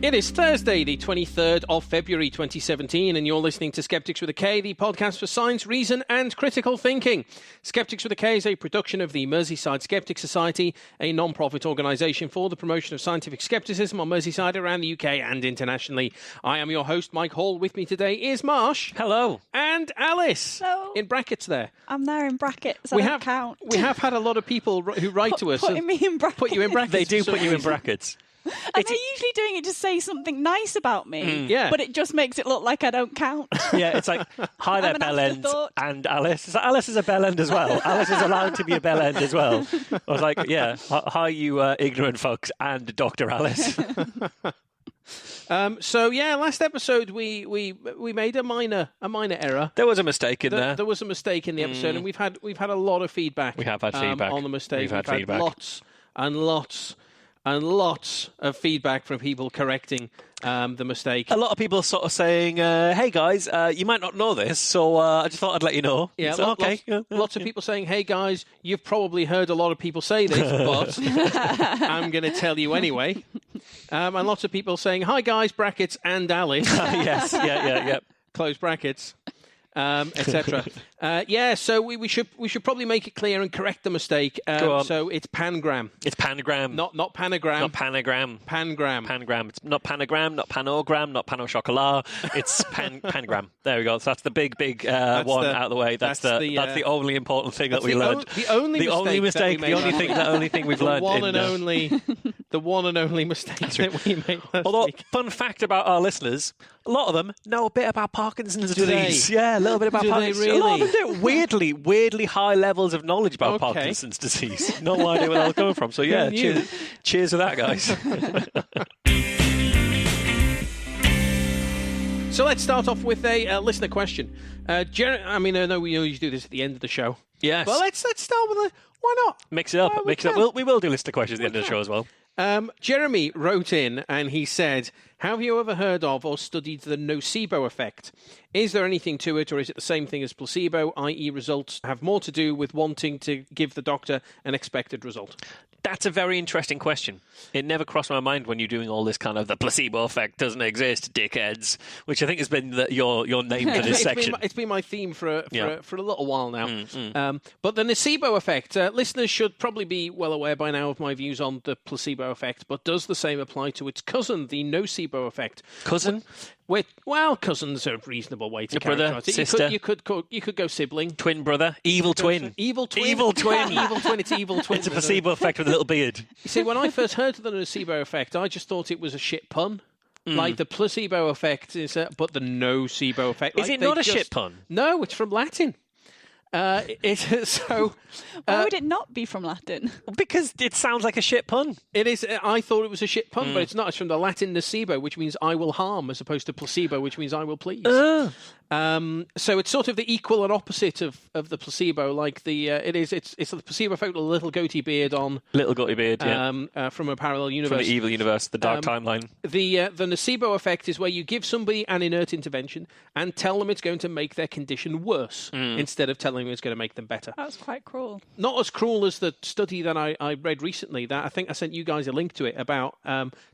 It is Thursday, the 23rd of February 2017, and you're listening to Skeptics with a K, the podcast for science, reason, and critical thinking. Skeptics with a K is a production of the Merseyside Skeptics Society, a non-profit organisation for the promotion of scientific skepticism on Merseyside, around the UK and internationally. I am your host, Mike Hall. With me today is Marsh. Hello. And Alice. Hello. In brackets there. I'm there in brackets. I don't count. We have had a lot of people who write to us. Putting me in brackets. Put you in brackets. They do put you in brackets. And they're usually doing it to say something nice about me. Yeah. But it just makes it look like I don't count. Yeah, it's like, hi there, I'm an Bellend afterthought. and Alice. It's like, Alice is a Bellend as well. Alice is allowed to be a Bellend as well. I was like, yeah, hi you ignorant folks and Dr. Alice. Last episode we made a minor error. There was a mistake in there. There was a mistake in the episode, and we've had a lot of feedback. We have had feedback on the mistake. We've had feedback. Lots and lots and lots of feedback from people correcting the mistake. A lot of people sort of saying, hey guys, you might not know this, so I just thought I'd let you know. Yeah, so, okay. Lots of people saying, hey guys, you've probably heard a lot of people say this, but I'm going to tell you anyway. And lots of people saying, hi guys, brackets, and Alice. Yes, yeah. Close brackets. Etc. So we should probably make it clear and correct the mistake. Go on. So it's pangram. It's panagram. Not panagram. Not panagram. Pangram. Pangram. It's not panagram, not panogram, not pano chocolat. It's pangram. There we go. So that's the big one out of the way. That's the only important thing that we learned. The only mistake. The only thing we've learned. The one and only mistake that we made last Although, week. fun fact about our listeners, a lot of them know a bit about Parkinson's disease. They? Yeah, a little bit about Do they Parkinson's. really? A lot of them do. Weirdly high levels of knowledge about Parkinson's disease. No idea where that was coming from. So yeah, cheers to that, guys. So let's start off with a listener question. I know we always do this at the end of the show. Yes. But let's start with why not? Mix it up. We will do listener questions at the end of the show as well. Jeremy wrote in and he said, have you ever heard of or studied the nocebo effect? Is there anything to it, or is it the same thing as placebo, i.e. results have more to do with wanting to give the doctor an expected result? That's a very interesting question. It never crossed my mind when you're doing all this kind of the placebo effect doesn't exist, dickheads, which I think has been your name for this section. It's been my theme for a little while now. But the nocebo effect, listeners should probably be well aware by now of my views on the placebo effect, but does the same apply to its cousin, the nocebo effect? Cousin? Cousin's a reasonable way to characterize it. Sister. You could go sibling. Twin brother. Evil twin. Evil twin. Evil twin. Evil twin. It's evil twin. It's a placebo effect with a little beard. You see, when I first heard of the nocebo effect, I just thought it was a shit pun. Like the placebo effect is, but the nocebo effect. Is it not a shit pun? No, it's from Latin. Why would it not be from Latin? Because it sounds like a shit pun. It is. I thought it was a shit pun, but it's not. It's from the Latin nocebo, which means I will harm, as opposed to placebo, which means I will please. So it's sort of the equal and opposite of the placebo. Like it's the placebo effect with a little goatee beard on. Little goatee beard, from a parallel universe. From the evil universe, the dark timeline. The nocebo effect is where you give somebody an inert intervention and tell them it's going to make their condition worse instead of telling them it's going to make them better. That's quite cruel. Not as cruel as the study that I read recently. That I think I sent you guys a link to it about.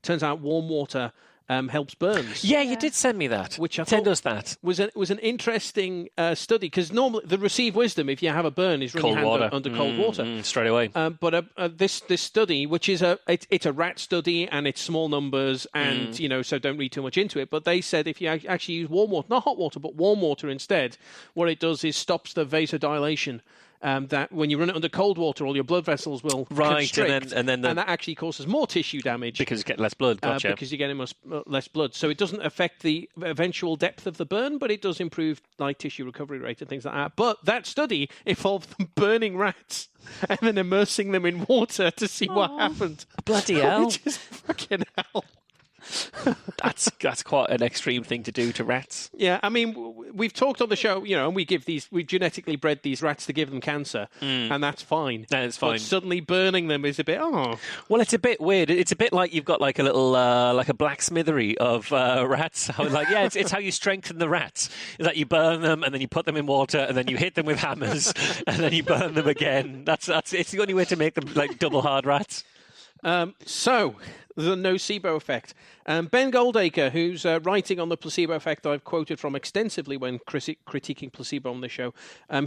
Turns out warm water helps burns. Yeah, you did send me that. Which I Send thought us that. was an interesting study, because normally the received wisdom, if you have a burn, is really under cold water straight away. But this study, which is it's a rat study and it's small numbers, and so don't read too much into it. But they said if you actually use warm water, not hot water, but warm water instead, what it does is stops the vasodilation. That when you run it under cold water, all your blood vessels will constrict, and then that actually causes more tissue damage because you get less blood. Gotcha. Because you're getting less blood, so it doesn't affect the eventual depth of the burn, but it does improve tissue recovery rate and things like that. But that study involved them burning rats and then immersing them in water to see what happened. Bloody hell! Which is fucking hell. That's quite an extreme thing to do to rats. Yeah, I mean, we've talked on the show, and we've genetically bred these rats to give them cancer, and that's fine. That's fine. But suddenly burning them is a bit, Well, it's a bit weird. It's a bit like you've got like a little, like a blacksmithery of rats. It's how you strengthen the rats. Is that you burn them and then you put them in water and then you hit them with hammers and then you burn them again. It's the only way to make them like double hard rats. So, the nocebo effect. Ben Goldacre, who's writing on the placebo effect I've quoted from extensively when critiquing placebo on the show,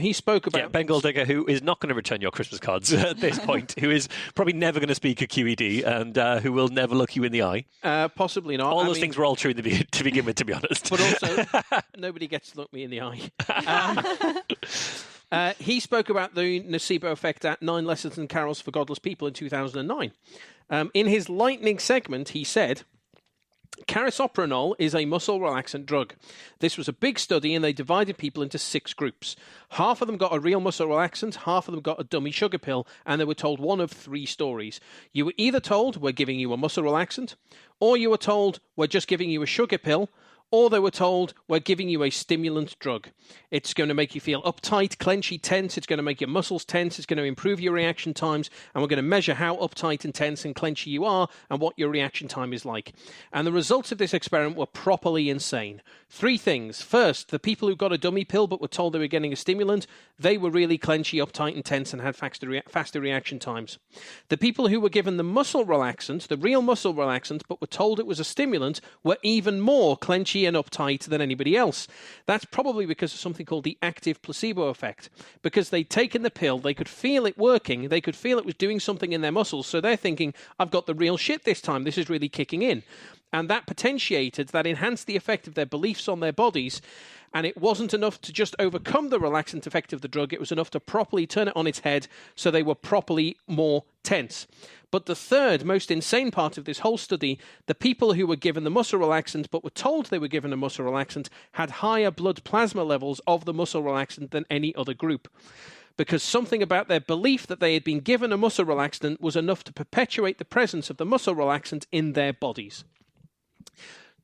he spoke about... Yeah, Ben Goldacre, who is not going to return your Christmas cards at this point, who is probably never going to speak at QED and who will never look you in the eye. Possibly not. All those things were all true to begin with, to be honest. But also, nobody gets to look me in the eye. He spoke about the nocebo effect at 9 Lessons and Carols for Godless People in 2009. In his lightning segment, he said, carisoprodol is a muscle relaxant drug. This was a big study and they divided people into 6 groups. Half of them got a real muscle relaxant, half of them got a dummy sugar pill, and they were told one of 3 stories. You were either told, we're giving you a muscle relaxant, or you were told, we're just giving you a sugar pill, or they were told, we're giving you a stimulant drug. It's going to make you feel uptight, clenchy, tense. It's going to make your muscles tense. It's going to improve your reaction times. And we're going to measure how uptight and tense and clenchy you are and what your reaction time is like. And the results of this experiment were properly insane. 3 things. First, the people who got a dummy pill but were told they were getting a stimulant, they were really clenchy, uptight and tense and had faster reaction times. The people who were given the muscle relaxant, the real muscle relaxant, but were told it was a stimulant, were even more clenchy and uptight than anybody else. That's probably because of something called the active placebo effect. Because they'd taken the pill, they could feel it working, they could feel it was doing something in their muscles, so they're thinking, I've got the real shit this time, this is really kicking in. And that potentiated, that enhanced the effect of their beliefs on their bodies, and it wasn't enough to just overcome the relaxant effect of the drug, it was enough to properly turn it on its head, so they were properly more tense. But the third most insane part of this whole study, the people who were given the muscle relaxant but were told they were given a muscle relaxant had higher blood plasma levels of the muscle relaxant than any other group. Because something about their belief that they had been given a muscle relaxant was enough to perpetuate the presence of the muscle relaxant in their bodies.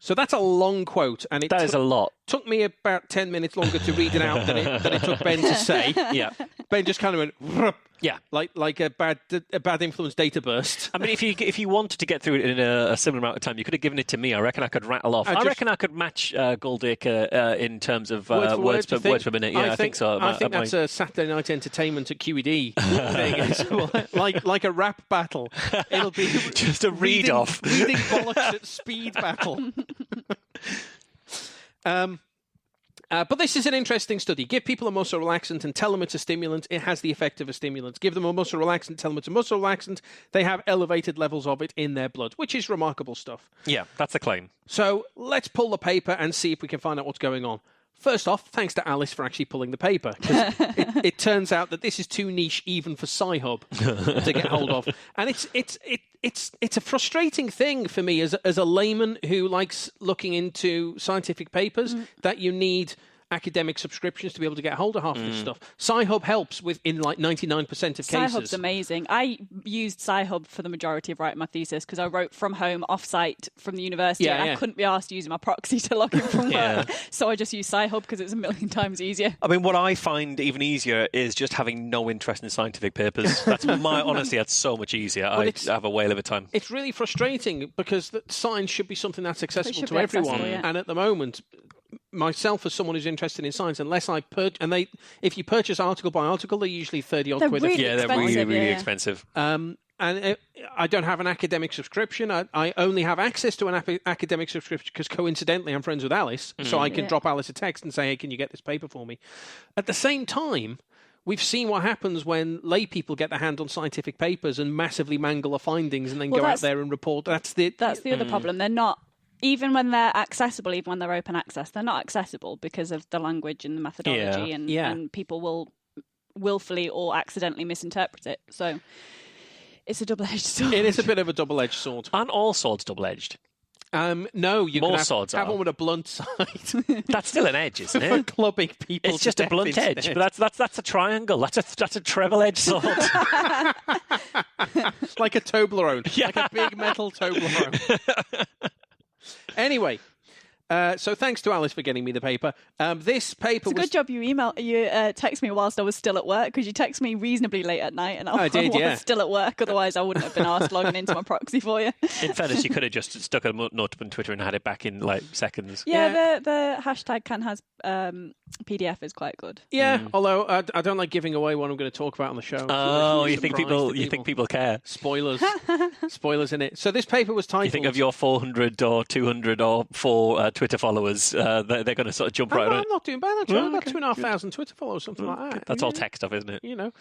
So that's a long quote, and that is a lot. Took me about 10 minutes longer to read it out than it took Ben to say. Yeah, Ben just kind of went, Rup, yeah, like a bad influence data burst. I mean, if you wanted to get through it in a similar amount of time, you could have given it to me. I reckon I could rattle off. I reckon I could match Goldacre in terms of words per minute. Yeah, I think so. I think that's a Saturday night entertainment at QED thing. like a rap battle. It'll be just a read off, reading bollocks at speed battle. But this is an interesting study. Give people a muscle relaxant and tell them it's a stimulant. It has the effect of a stimulant. Give them a muscle relaxant, tell them it's a muscle relaxant. They have elevated levels of it in their blood, which is remarkable stuff. Yeah, that's the claim. So let's pull the paper and see if we can find out what's going on. First off, thanks to Alice for actually pulling the paper, because it turns out that this is too niche even for Sci-Hub to get hold of. And it's a frustrating thing for me as a layman who likes looking into scientific papers that you need academic subscriptions to be able to get hold of half of this stuff. Sci-Hub helps in like 99% of cases. Sci-Hub's amazing. I used Sci-Hub for the majority of writing my thesis because I wrote from home, off-site from the university, and I couldn't be asked using my proxy to log in from work. So I just used Sci-Hub because it's a million times easier. I mean, what I find even easier is just having no interest in scientific papers. Honestly, that's so much easier. I have a whale of a time. It's really frustrating because science should be something that's accessible to everyone. And at the moment, myself as someone who's interested in science, unless I if you purchase article by article, they're usually 30-odd quid. They're really expensive. And I don't have an academic subscription. I only have access to an academic subscription because coincidentally I'm friends with Alice, so I can drop Alice a text and say, hey, can you get this paper for me? At the same time, we've seen what happens when lay people get their hand on scientific papers and massively mangle the findings and then go out there and report. That's the other problem. They're not. Even when they're accessible, even when they're open access, they're not accessible because of the language and the methodology, and people will willfully or accidentally misinterpret it. So it's a double-edged sword. It is a bit of a double-edged sword. Aren't all swords double-edged? No, you More can swords have are. one with a blunt side. That's still an edge, isn't For it? clubbing people. It's just a blunt edge, but that's a triangle. That's a treble-edged sword. Like a Toblerone, like a big metal Toblerone. Anyway, So thanks to Alice for getting me the paper. This paper It's a good job you text me whilst I was still at work, because you text me reasonably late at night and I was still at work. Otherwise, I wouldn't have been asked logging into my proxy for you. In fairness, you could have just stuck a note up on Twitter and had it back in like seconds. Yeah. The hashtag CanHas PDF is quite good. Yeah, although I don't like giving away what I'm going to talk about on the show. Oh, you think people care? Spoilers. Spoilers in it. So this paper was titled... You think of your 400 or 200 or 4 Twitter followers, they're going to sort of jump right on it? I'm not doing bad, actually. I've got 2,500 Twitter followers, something like that. That's all tech stuff, isn't it? You know,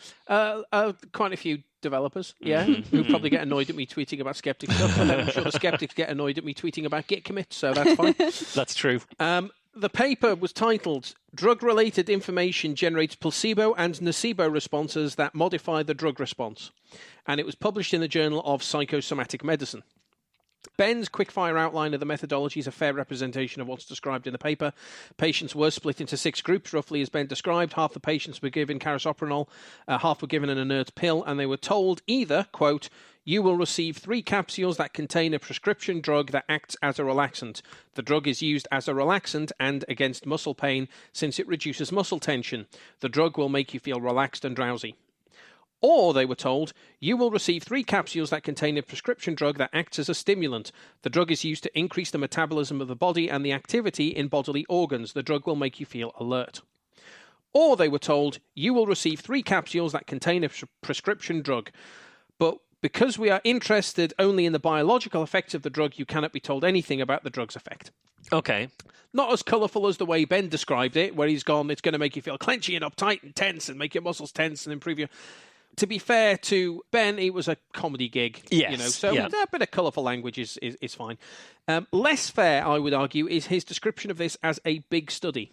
quite a few developers, who probably get annoyed at me tweeting about Skeptics stuff, and I'm sure the Skeptics get annoyed at me tweeting about Git commits, so that's fine. That's true. The paper was titled Drug-Related Information Generates Placebo and Nocebo Responses That Modify the Drug Response. And it was published in the Journal of Psychosomatic Medicine. Ben's quickfire outline of the methodology is a fair representation of what's described in the paper. Patients were split into 6 groups, roughly as Ben described. Half the patients were given carisoprodol, half were given an inert pill, and they were told either, quote, you will receive 3 capsules that contain a prescription drug that acts as a relaxant. The drug is used as a relaxant and against muscle pain since it reduces muscle tension. The drug will make you feel relaxed and drowsy. Or, they were told, you will receive 3 capsules that contain a prescription drug that acts as a stimulant. The drug is used to increase the metabolism of the body and the activity in bodily organs. The drug will make you feel alert. Or, they were told, you will receive 3 capsules that contain a prescription drug. But because we are interested only in the biological effects of the drug, you cannot be told anything about the drug's effect. Okay. Not as colourful as the way Ben described it, where he's gone, it's going to make you feel clenchy and uptight and tense and make your muscles tense and improve your... To be fair to Ben, it was a comedy gig. Yes. So a bit of colourful language is fine. Less fair, I would argue, is his description of this as a big study.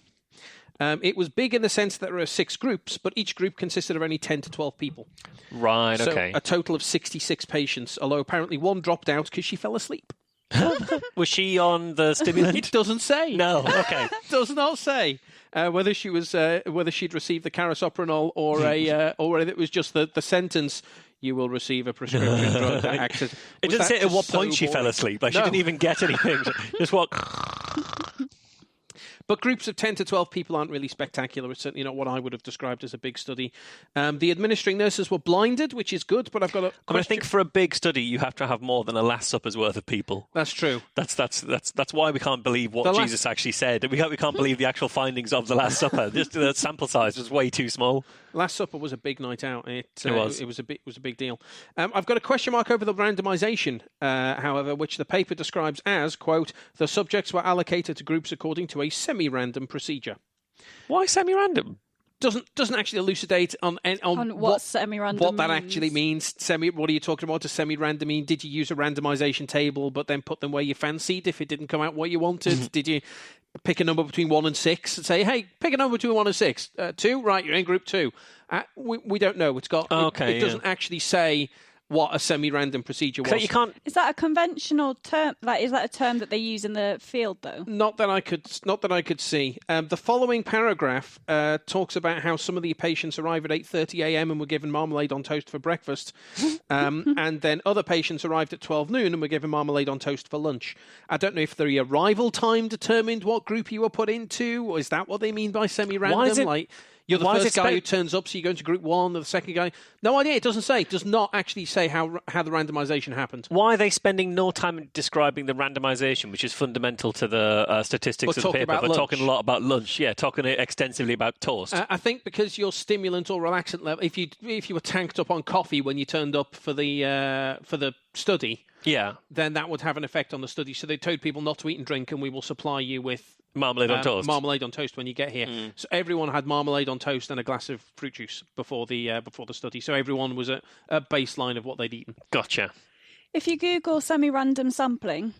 It was big in the sense that there were 6 groups, but each group consisted of only 10 to 12 people. Right, okay. So a total of 66 patients, although apparently one dropped out because she fell asleep. Was she on the stimulant? It doesn't say. No, okay. Does not say whether she'd received the carisoprodol or whether it was just the sentence. You will receive a prescription drug that acts as... It doesn't say at what point she fell asleep. Like, she didn't even get anything. Just what... But groups of 10 to 12 people aren't really spectacular. It's certainly not what I would have described as a big study. The administering nurses were blinded, which is good, but I've got a question. I think for a big study, you have to have more than a Last Supper's worth of people. That's true. That's why we can't believe what Jesus actually said. We can't believe the actual findings of the Last Supper. Just the sample size was way too small. Last Supper was a big night out. It was. It was a big deal. I've got a question mark over the randomisation, however, which the paper describes as, quote, the subjects were allocated to groups according to a semi-random procedure. Why semi-random? Doesn't actually elucidate on what semi-random what that means. actually means. What are you talking about? Does semi-random mean? Did you use a randomisation table but then put them where you fancied if it didn't come out what you wanted? Did you pick a number between 1 and 6 and say, hey, pick a number between 1 and 6? 2? Right, you're in group 2. We don't know. It doesn't actually say what a semi-random procedure was. You can't... Is that a conventional term? Like, is that a term that they use in the field, though? Not that I could see. The following paragraph talks about how some of the patients arrived at 8:30 a.m. and were given marmalade on toast for breakfast, and then other patients arrived at 12 noon and were given marmalade on toast for lunch. I don't know if the arrival time determined what group you were put into, or is that what they mean by semi-random? Why is it... You're the first guy who turns up, so you go into group 1, the second guy... No idea, it doesn't say. It does not actually say how the randomisation happened. Why are they spending no time describing the randomisation, which is fundamental to the statistics of the paper? We're talking a lot about lunch, talking extensively about toast. I think because your stimulant or relaxant level... If you were tanked up on coffee when you turned up for the study... Yeah. Then that would have an effect on the study. So they told people not to eat and drink, and we will supply you with... Marmalade on toast. Marmalade on toast when you get here. So everyone had marmalade on toast and a glass of fruit juice before the study. So everyone was at a baseline of what they'd eaten. Gotcha. If you Google semi-random sampling,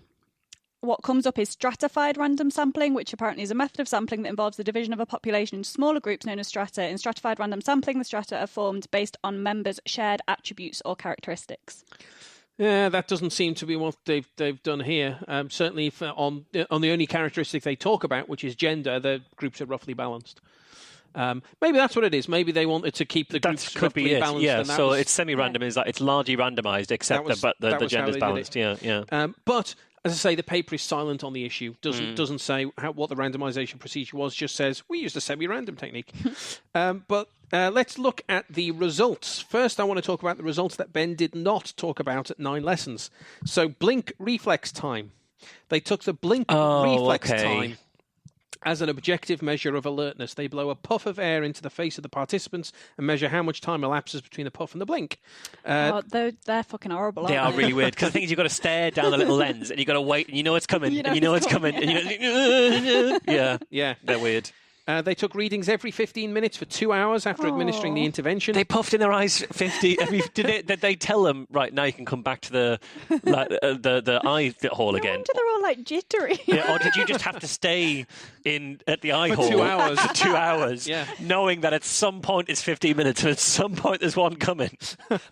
what comes up is stratified random sampling, which apparently is a method of sampling that involves the division of a population into smaller groups known as strata. In stratified random sampling, the strata are formed based on members' shared attributes or characteristics. Yeah, that doesn't seem to be what they've done here. Certainly on the only characteristic they talk about, which is gender, the groups are roughly balanced. Maybe that's what it is. Maybe they wanted to keep the groups roughly balanced. Yeah, it's semi-random. Is that it's largely randomised, except that the gender's balanced. Yeah. But As I say, the paper is silent on the issue. Doesn't say what the randomization procedure was. Just says we used a semi-random technique. But let's look at the results. First, I want to talk about the results that Ben did not talk about at 9 lessons. So blink reflex time. They took the blink reflex time as an objective measure of alertness. They blow a puff of air into the face of the participants and measure how much time elapses between the puff and the blink. They're fucking horrible, aren't they? They are really weird, because the thing is, you've got to stare down the little lens, and you've got to wait, and you know it's coming, and you know it's coming. And yeah, they're weird. They took readings every 15 minutes for 2 hours after administering the intervention. They puffed in their eyes 50. Did they tell them, right, now you can come back to the eye hole again? No wonder they're all like jittery. Yeah, or did you just have to stay at the eye hole 2 hours? For 2 hours, knowing that at some point it's 15 minutes and at some point there's one coming. But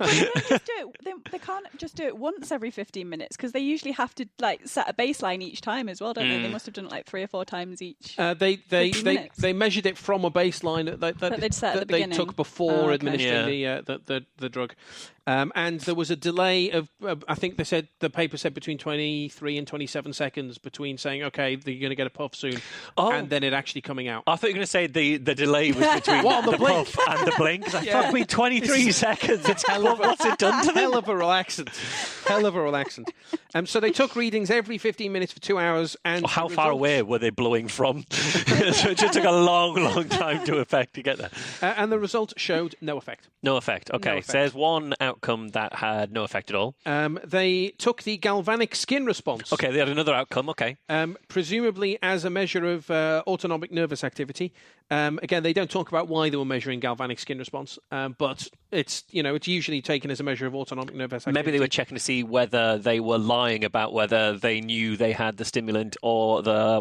they can't just do it once every 15 minutes, because they usually have to like set a baseline each time as well, don't they? They must have done it like 3 or 4 times each. They measured it from a baseline that they took before administering the drug. And there was a delay of, I think the paper said between 23 and 27 seconds between saying, okay, you're going to get a puff soon, and then it actually coming out. I thought you were going to say the delay was between the puff and the blink. Fuck me, 23 seconds. What's it done to them? Hell of a relaxant. So they took readings every 15 minutes for 2 hours. And how far away were they blowing from? So it just took a long time to get there. And the result showed no effect. No effect. Okay, no effect. So there's one outcome that had no effect at all. They took the galvanic skin response. Okay, they had another outcome. Okay. Presumably as a measure of autonomic nervous activity. Again, they don't talk about why they were measuring galvanic skin response, but it's usually taken as a measure of autonomic nervous activity. Maybe they were checking to see whether they were lying about whether they knew they had the stimulant or the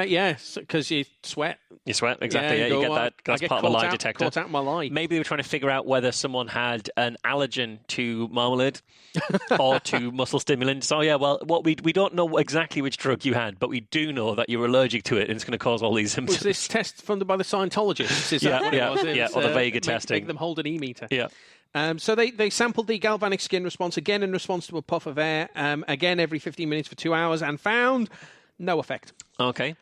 yes, because you sweat. You sweat, exactly. Yeah, you get that. That's part of a lie detector. Caught out my lie. Maybe they were trying to figure out whether someone had an allergen to marmalade or to muscle stimulant. So we don't know exactly which drug you had, but we do know that you're allergic to it, and it's going to cause all these symptoms. Was this test funded by the Scientologists? Is that what it was? Yeah, or the Vega testing. Make them hold an e-meter. Yeah. So they sampled the galvanic skin response again in response to a puff of air, again every 15 minutes for 2 hours, and found no effect. Okay.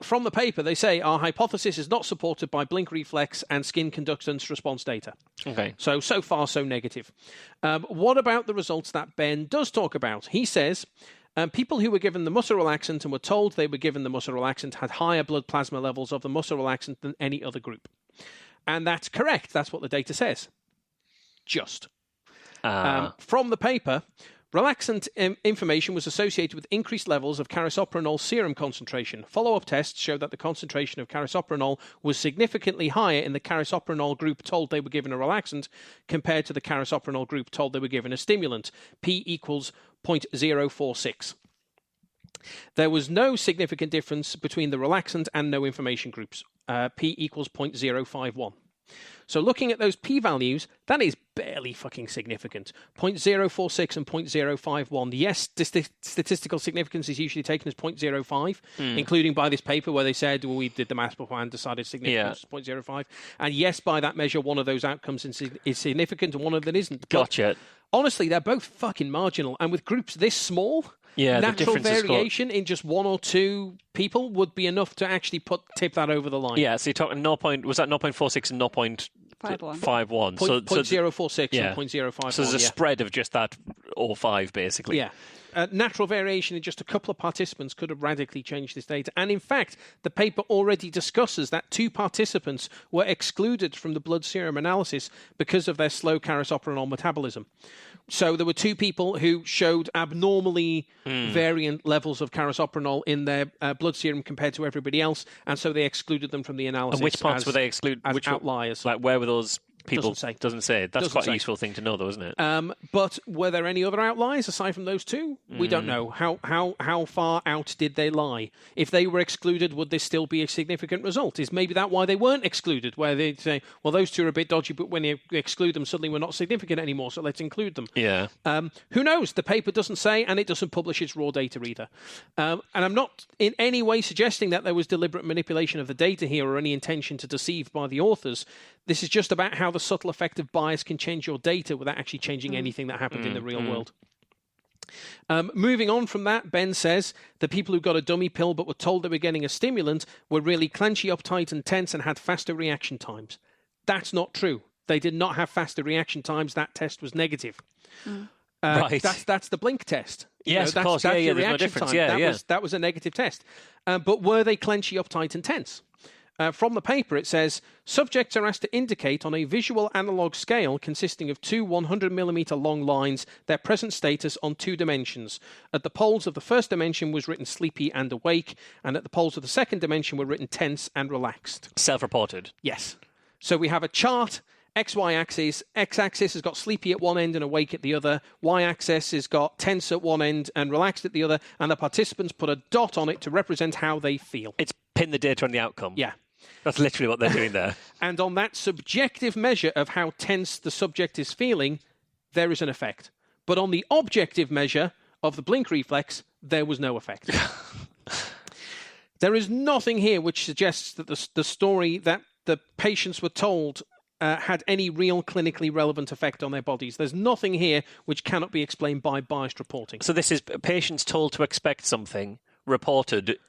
From the paper, they say our hypothesis is not supported by blink reflex and skin conductance response data. Okay. So far, so negative. What about the results that Ben does talk about? He says people who were given the muscle relaxant and were told they were given the muscle relaxant had higher blood plasma levels of the muscle relaxant than any other group. And that's correct. That's what the data says. Just. From the paper, relaxant information was associated with increased levels of carisopronol serum concentration. Follow-up tests showed that the concentration of carisopronol was significantly higher in the carisopronol group told they were given a relaxant compared to the carisopronol group told they were given a stimulant. P equals 0.046. There was no significant difference between the relaxant and no information groups. P equals 0.051. So looking at those p-values, that is barely fucking significant. 0.046 and 0.051. Yes, statistical significance is usually taken as 0.05, including by this paper where they said, we did the maths beforehand, decided significance is 0.05. And yes, by that measure, one of those outcomes is significant and one of them isn't. Gotcha. But honestly, they're both fucking marginal. And with groups this small, natural variation in just 1 or 2 people would be enough to actually tip that over the line. Yeah, so you're talking was that 0.46 and 0.51? So 0.046 and 0.051. So there's a spread of just that or 5, basically. Yeah. Natural variation in just a couple of participants could have radically changed this data. And in fact, the paper already discusses that 2 participants were excluded from the blood serum analysis because of their slow carisopronol metabolism. So there were 2 people who showed abnormally variant levels of carisopronol in their blood serum compared to everybody else, and so they excluded them from the analysis. And which parts were they excluded? Which outliers? Like, where were those people? Doesn't say. That's quite a useful thing to know, though, isn't it? But were there any other outliers aside from those 2? We don't know. How far out did they lie? If they were excluded, would this still be a significant result? Is maybe that why they weren't excluded? Where they say, well, those 2 are a bit dodgy, but when you exclude them, suddenly we're not significant anymore, so let's include them. Yeah. Who knows? The paper doesn't say, and it doesn't publish its raw data either. And I'm not in any way suggesting that there was deliberate manipulation of the data here or any intention to deceive by the authors. This is just about how the subtle effect of bias can change your data without actually changing anything that happened in the real world. Moving on from that, Ben says the people who got a dummy pill but were told they were getting a stimulant were really clenchy, uptight and tense and had faster reaction times. That's not true. They did not have faster reaction times. That test was negative. Right. That's the blink test. Yes, of course. That's yeah, there's no difference. Time. That was a negative test. But were they clenchy, uptight and tense? From the paper, it says, subjects are asked to indicate on a visual analog scale consisting of two 100mm long lines their present status on 2 dimensions. At the poles of the first dimension was written sleepy and awake, and at the poles of the second dimension were written tense and relaxed. Self-reported. Yes. So we have a chart, XY axis. X-axis has got sleepy at one end and awake at the other. Y-axis has got tense at one end and relaxed at the other, and the participants put a dot on it to represent how they feel. It's pin the data on the outcome. Yeah. That's literally what they're doing there. And on that subjective measure of how tense the subject is feeling, there is an effect. But on the objective measure of the blink reflex, there was no effect. There is nothing here which suggests that the story that the patients were told had any real clinically relevant effect on their bodies. There's nothing here which cannot be explained by biased reporting. So this is patients told to expect something,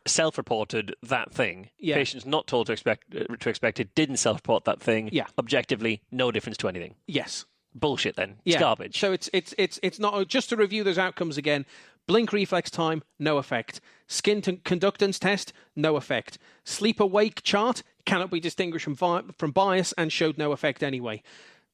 self-reported that thing. Yeah. Patients not told to expect it, didn't self-report that thing. Yeah. Objectively, no difference to anything. Yes. Bullshit then. It's garbage. So it's not, just to review those outcomes again, blink reflex time, no effect. Skin conductance test, no effect. Sleep-awake chart cannot be distinguished from bias and showed no effect anyway.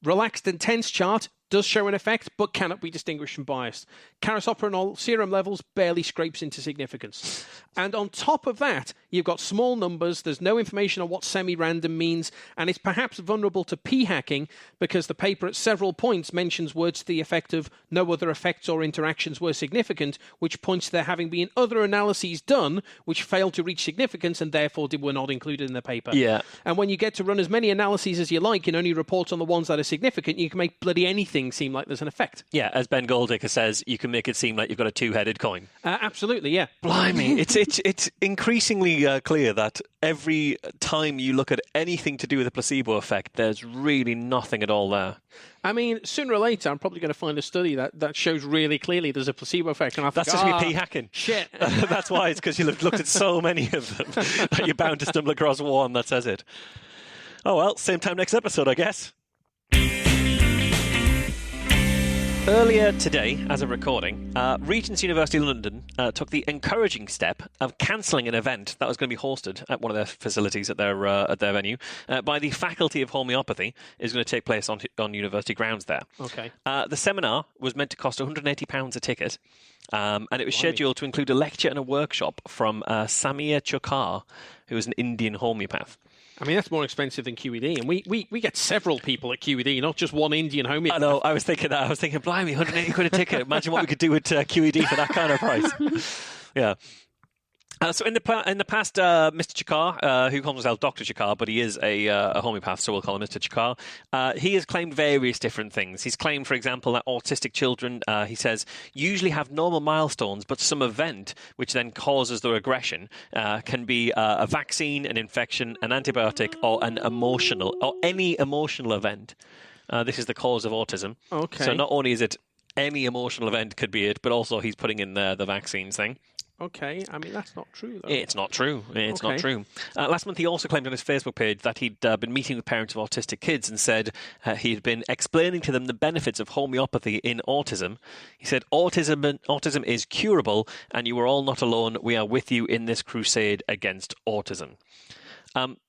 Relaxed and tense chart does show an effect, but cannot be distinguished from bias. Carisopronol serum levels barely scrapes into significance. And on top of that, you've got small numbers, there's no information on what semi-random means, and it's perhaps vulnerable to p-hacking because the paper at several points mentions words to the effect of no other effects or interactions were significant, which points to there having been other analyses done which failed to reach significance and therefore were not included in the paper. Yeah. And when you get to run as many analyses as you like and only report on the ones that are significant, you can make bloody anything seem like there's an effect. Yeah, as Ben Goldacre says, you can make it seem like you've got a two-headed coin. Absolutely, yeah. Blimey, it's increasingly clear that every time you look at anything to do with a placebo effect, there's really nothing at all there. I mean, sooner or later, I'm probably going to find a study that shows really clearly there's a placebo effect. And That's just me p-hacking. Shit. That's why, it's because you've looked at so many of them that you're bound to stumble across one that says it. Oh well, same time next episode, I guess. Earlier today, as a recording, Regent's University London took the encouraging step of cancelling an event that was going to be hosted at one of their facilities at their venue by the Faculty of Homeopathy. Is going to take place on university grounds there. Okay. The seminar was meant to cost £180 a ticket, and it was scheduled to include a lecture and a workshop from Samir Chokar, who is an Indian homeopath. I mean, that's more expensive than QED, and we get several people at QED, not just one Indian homeopath. I know, I was thinking that. I was thinking, blimey, 180 quid a ticket. Imagine what we could do with QED for that kind of price. Yeah. So in the past, Mr. Chakar, who calls himself Dr. Chakar, but he is a homeopath, so we'll call him Mr. Chakar, he has claimed various different things. He's claimed, for example, that autistic children, he says, usually have normal milestones, but some event which then causes their aggression can be a vaccine, an infection, an antibiotic, or any emotional event. This is the cause of autism. Okay. So not only is it any emotional event could be it, but also he's putting in the vaccines thing. Okay, I mean, that's not true, though. It's not true. Not true. Last month, he also claimed on his Facebook page that he'd been meeting with parents of autistic kids and said he'd been explaining to them the benefits of homeopathy in autism. He said, autism is curable, and you are all not alone. We are with you in this crusade against autism.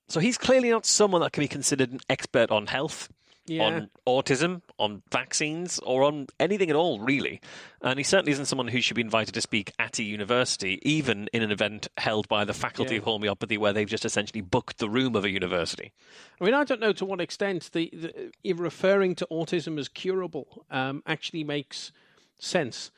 So he's clearly not someone that can be considered an expert on health. Yeah. On autism, on vaccines, or on anything at all, really. And he certainly isn't someone who should be invited to speak at a university, even in an event held by the Faculty of Homeopathy where they've just essentially booked the room of a university. I mean, I don't know to what extent the referring to autism as curable actually makes sense.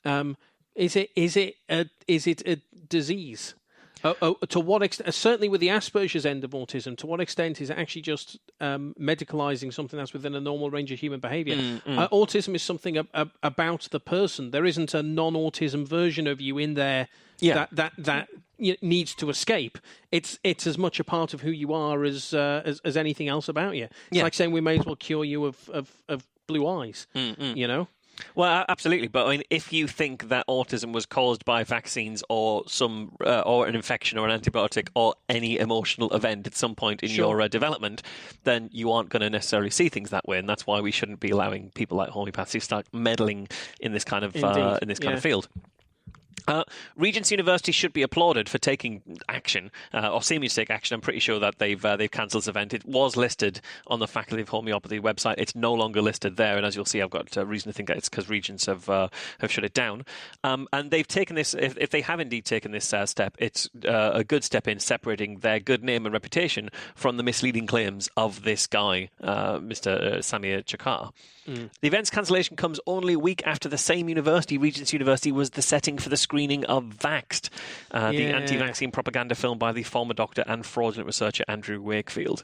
Is it a disease? To what extent, certainly with the Asperger's end of autism, to what extent is it actually just medicalizing something that's within a normal range of human behavior? Autism is something about the person. There isn't a non-autism version of you in there that needs to escape. It's as much a part of who you are as anything else about you. It's like saying we may as well cure you of blue eyes, you know? Well, absolutely. But I mean, if you think that autism was caused by vaccines or or an infection or an antibiotic or any emotional event at some point in your development, then you aren't going to necessarily see things that way, and that's why we shouldn't be allowing people like homeopaths to start meddling in this kind of kind of field. Regent's University should be applauded for taking action, or seeming to take action. I'm pretty sure that they've cancelled this event. It was listed on the Faculty of Homeopathy website. It's no longer listed there, and as you'll see, I've got reason to think that it's because Regents have shut it down. And they've taken this. If they have indeed taken this step, it's a good step in separating their good name and reputation from the misleading claims of this guy, Mr. Samir Chakar. The event's cancellation comes only a week after the same university, Regent's University, was the setting for the screening of Vaxxed, the anti-vaccine propaganda film by the former doctor and fraudulent researcher Andrew Wakefield.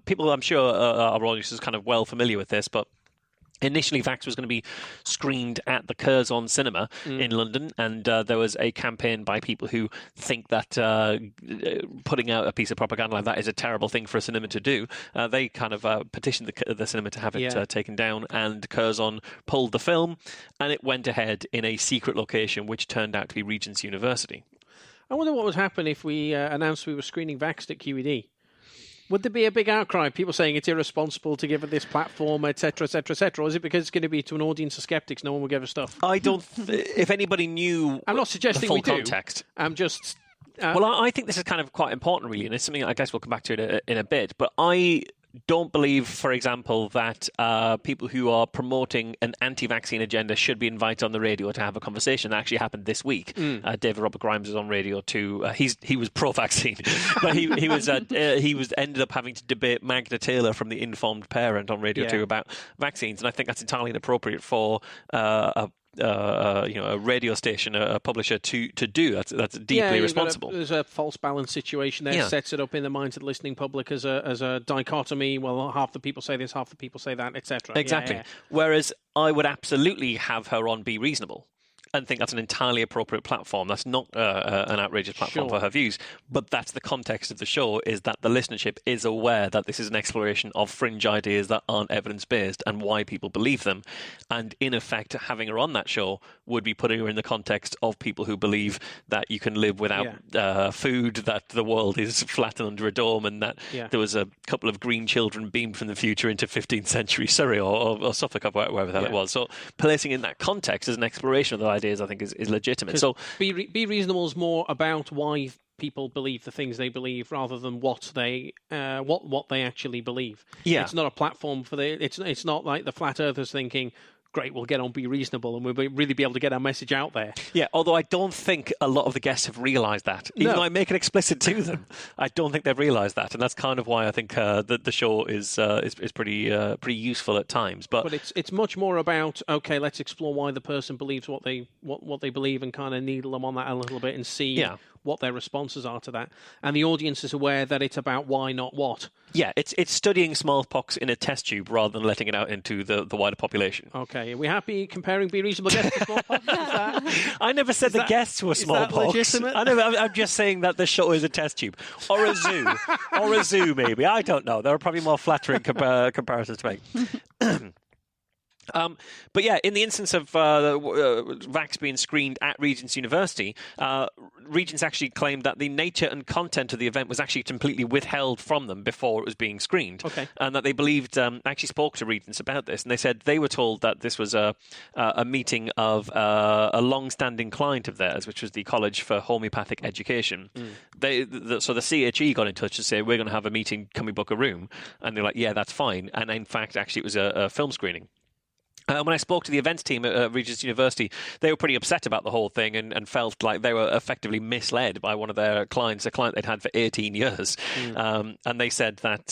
People, I'm sure, our audience is kind of well familiar with this, but initially, Vax was going to be screened at the Curzon Cinema in London, and there was a campaign by people who think that putting out a piece of propaganda like that is a terrible thing for a cinema to do. They kind of petitioned the cinema to have it taken down, and Curzon pulled the film, and it went ahead in a secret location, which turned out to be Regent's University. I wonder what would happen if we announced we were screening Vaxxed at QED. Would there be a big outcry, people saying it's irresponsible to give it this platform, etc., etc., etc., or is it because it's going to be to an audience of skeptics, no one will give a stuff? I don't... if anybody knew I'm not suggesting the full we do. context. I'm just... well, I think this is kind of quite important, really, and it's something I guess we'll come back to it in a bit, but I don't believe, for example, that people who are promoting an anti-vaccine agenda should be invited on the radio to have a conversation. That actually happened this week. David Robert Grimes was on radio too. He was pro-vaccine, but he was ended up having to debate Magda Taylor from The Informed Parent on Radio 2 about vaccines, and I think that's entirely inappropriate for a radio station, a publisher to do. That's deeply irresponsible. There's a false balance situation there. Sets it up in the minds of the listening public as a dichotomy. Well, half the people say this, half the people say that, etc. Exactly. Whereas I would absolutely have her on Be Reasonable and think that's an entirely appropriate platform. That's not an outrageous platform for her views, but that's the context of the show, is that the listenership is aware that this is an exploration of fringe ideas that aren't evidence-based and why people believe them. And in effect, having her on that show would be putting her in the context of people who believe that you can live without food, that the world is flat and under a dome, and that there was a couple of green children beamed from the future into 15th century Surrey or Suffolk or wherever the hell it was. So placing in that context as an exploration of the ideas, I think, is legitimate. So be reasonable is more about why people believe the things they believe rather than what they actually believe. It's not a platform for it's not like the flat earthers thinking, great, we'll get on Be Reasonable and we'll really be able to get our message out there. Yeah, although I don't think a lot of the guests have realised that. Even though I make it explicit to them, I don't think they've realised that, and that's kind of why I think that the show is pretty useful at times. But it's much more about, okay, let's explore why the person believes what they believe and kind of needle them on that a little bit and see what their responses are to that. And the audience is aware that it's about why, not what. Yeah, it's studying smallpox in a test tube rather than letting it out into the wider population. Okay, are we happy comparing Be Reasonable guests to smallpox? I never said the guests were smallpox. Is that legitimate? I'm just saying that the show is a test tube. Or a zoo. Or a zoo, maybe. I don't know. There are probably more flattering comparisons to make. But yeah, in the instance of Vax being screened at Regent's University, Regents actually claimed that the nature and content of the event was actually completely withheld from them before it was being screened. Okay. And that they believed, actually spoke to Regents about this, and they said they were told that this was a meeting of a long-standing client of theirs, which was the College for Homeopathic Education. So the CHE got in touch to say, we're going to have a meeting, can we book a room? And they're like, yeah, that's fine. And in fact, actually, it was a film screening. When I spoke to the events team at Regent's University, they were pretty upset about the whole thing and felt like they were effectively misled by one of their clients, a client they'd had for 18 years. And they said that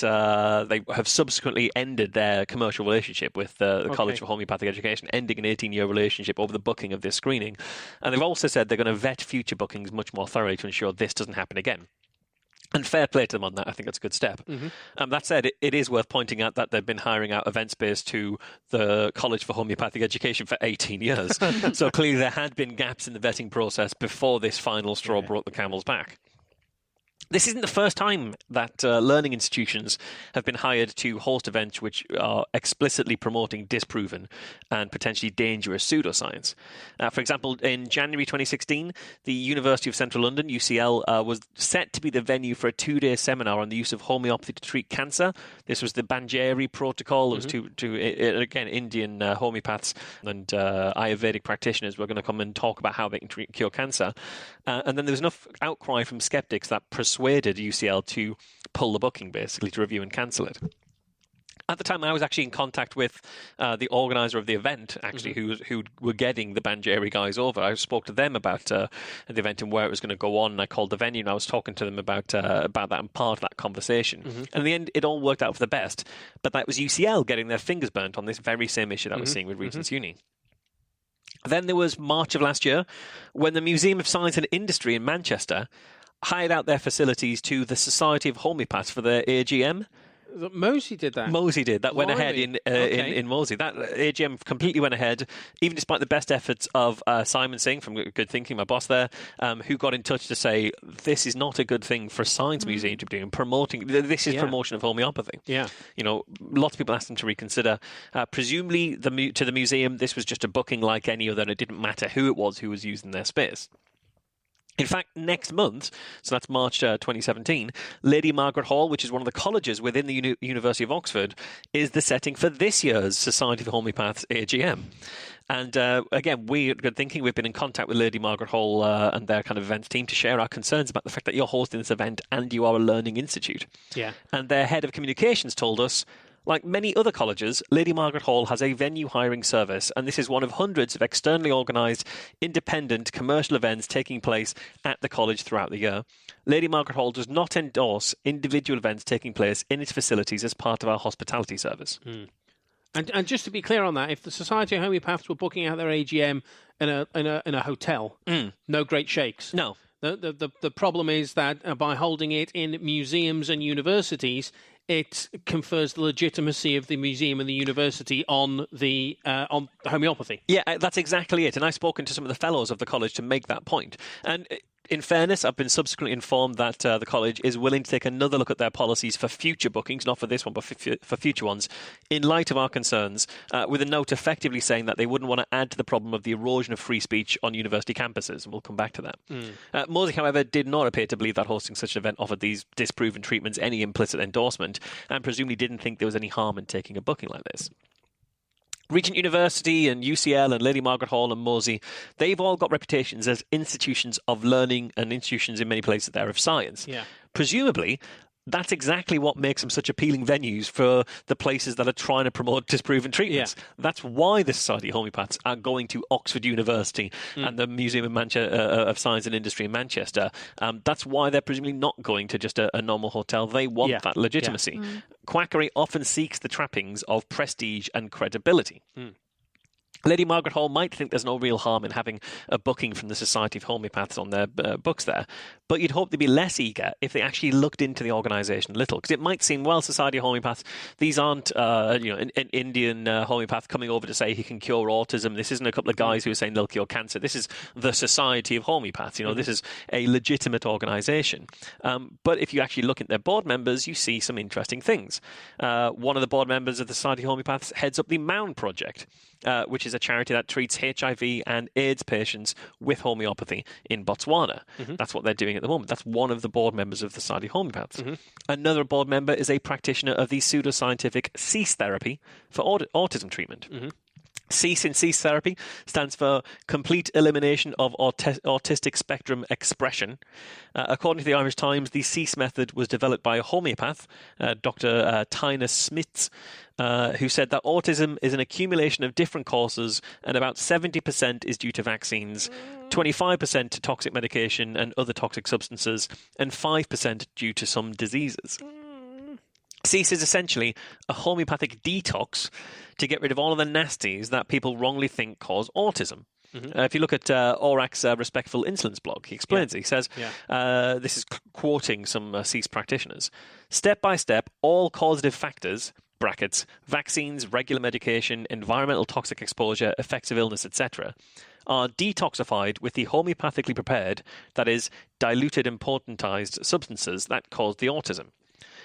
they have subsequently ended their commercial relationship with the College for Homeopathic Education, ending an 18-year relationship over the booking of this screening. And they've also said they're going to vet future bookings much more thoroughly to ensure this doesn't happen again. And fair play to them on that. I think that's a good step. That said, it is worth pointing out that they've been hiring out event space to the College for Homeopathic Education for 18 years. So clearly there had been gaps in the vetting process before this final straw brought the camel's back. This isn't the first time that learning institutions have been hired to host events which are explicitly promoting disproven and potentially dangerous pseudoscience. For example, in January 2016, the University of Central London, UCL, was set to be the venue for a 2-day seminar on the use of homeopathy to treat cancer. This was the Banjari protocol. It was again, Indian homeopaths and Ayurvedic practitioners were going to come and talk about how they can cure cancer. And then there was enough outcry from skeptics that persuaded UCL to pull the booking, basically, to review and cancel it. At the time, I was actually in contact with the organizer of the event, actually, who were getting the Banjari guys over. I spoke to them about the event and where it was going to go on, and I called the venue, and I was talking to them about that and part of that conversation. And in the end, it all worked out for the best. But that was UCL getting their fingers burnt on this very same issue that we're seeing with Regent's Uni. Then there was March of last year, when the Museum of Science and Industry in Manchester hired out their facilities to the Society of Homeopaths for their AGM. Mosey did that. Mosey did. That went ahead in Mosey. That AGM completely went ahead, even despite the best efforts of Simon Singh from Good Thinking, my boss there, who got in touch to say this is not a good thing for a science museum to be doing. Promoting this is promotion of homeopathy. Yeah, lots of people asked them to reconsider. Presumably, to the museum, this was just a booking like any other, and it didn't matter who it was who was using their space. In fact, next month, so that's March 2017, Lady Margaret Hall, which is one of the colleges within the University of Oxford, is the setting for this year's Society of Homeopaths AGM. And again, we at Good Thinking, we've been in contact with Lady Margaret Hall and their kind of events team to share our concerns about the fact that you're hosting this event and you are a learning institute. Yeah. And their head of communications told us, like many other colleges, Lady Margaret Hall has a venue hiring service, and this is one of hundreds of externally organised, independent commercial events taking place at the college throughout the year. Lady Margaret Hall does not endorse individual events taking place in its facilities as part of our hospitality service. And just to be clear on that, if the Society of Homeopaths were booking out their AGM in a hotel, no great shakes. No. The problem is that by holding it in museums and universities, it confers the legitimacy of the museum and the university on homeopathy. Yeah, that's exactly it. And I've spoken to some of the fellows of the college to make that point. And in fairness, I've been subsequently informed that the college is willing to take another look at their policies for future bookings, not for this one, but for future ones, in light of our concerns, with a note effectively saying that they wouldn't want to add to the problem of the erosion of free speech on university campuses. And we'll come back to that. Mosey, however, did not appear to believe that hosting such an event offered these disproven treatments any implicit endorsement, and presumably didn't think there was any harm in taking a booking like this. Regent University and UCL and Lady Margaret Hall and Mosey, they've all got reputations as institutions of learning and institutions in many places there of science. Yeah. Presumably, that's exactly what makes them such appealing venues for the places that are trying to promote disproven treatments. Yeah. That's why the Society of Homeopaths are going to Oxford University and the Museum of Science and Industry in Manchester. That's why they're presumably not going to just a normal hotel. They want that legitimacy. Yeah. Quackery often seeks the trappings of prestige and credibility. Lady Margaret Hall might think there's no real harm in having a booking from the Society of Homeopaths on their books there, but you'd hope they'd be less eager if they actually looked into the organisation a little, because it might seem, well, Society of Homeopaths, these aren't an Indian homeopath coming over to say he can cure autism. This isn't a couple of guys who are saying they'll cure cancer. This is the Society of Homeopaths. This is a legitimate organisation. But if you actually look at their board members, you see some interesting things. One of the board members of the Society of Homeopaths heads up the Mound Project, which is a charity that treats HIV and AIDS patients with homeopathy in Botswana. That's what they're doing at the moment. That's one of the board members of the Society of Homeopaths. Another board member is a practitioner of the pseudoscientific cease therapy for autism treatment. CEASE in cease therapy stands for Complete Elimination of Autistic Spectrum Expression. According to the Irish Times, the CEASE method was developed by a homeopath, Dr. Tina Smits, who said that autism is an accumulation of different causes and about 70% is due to vaccines, 25% to toxic medication and other toxic substances, and 5% due to some diseases. CEASE is essentially a homeopathic detox to get rid of all of the nasties that people wrongly think cause autism. If you look at Aurak's Respectful Insolence blog, he explains it. He says, this is quoting some CEASE practitioners, step by step, all causative factors, brackets, vaccines, regular medication, environmental toxic exposure, effects of illness, etc., are detoxified with the homeopathically prepared, that is, diluted and potentized substances that cause the autism.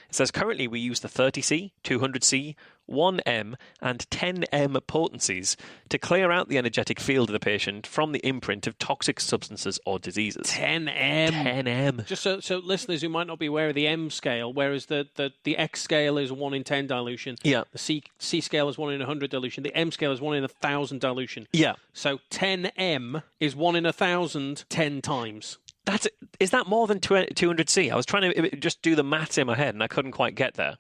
It says currently we use the 30C, 200C, 1M and 10M potencies to clear out the energetic field of the patient from the imprint of toxic substances or diseases. 10M. 10M. Just so listeners who might not be aware of the M scale, whereas the X scale is 1 in 10 dilution. Yeah. The C scale is 1 in 100 dilution. The M scale is 1 in 1,000 dilution. Yeah. So 10M is 1 in 1,000 10 times. Is that more than 200C? I was trying to just do the maths in my head and I couldn't quite get there.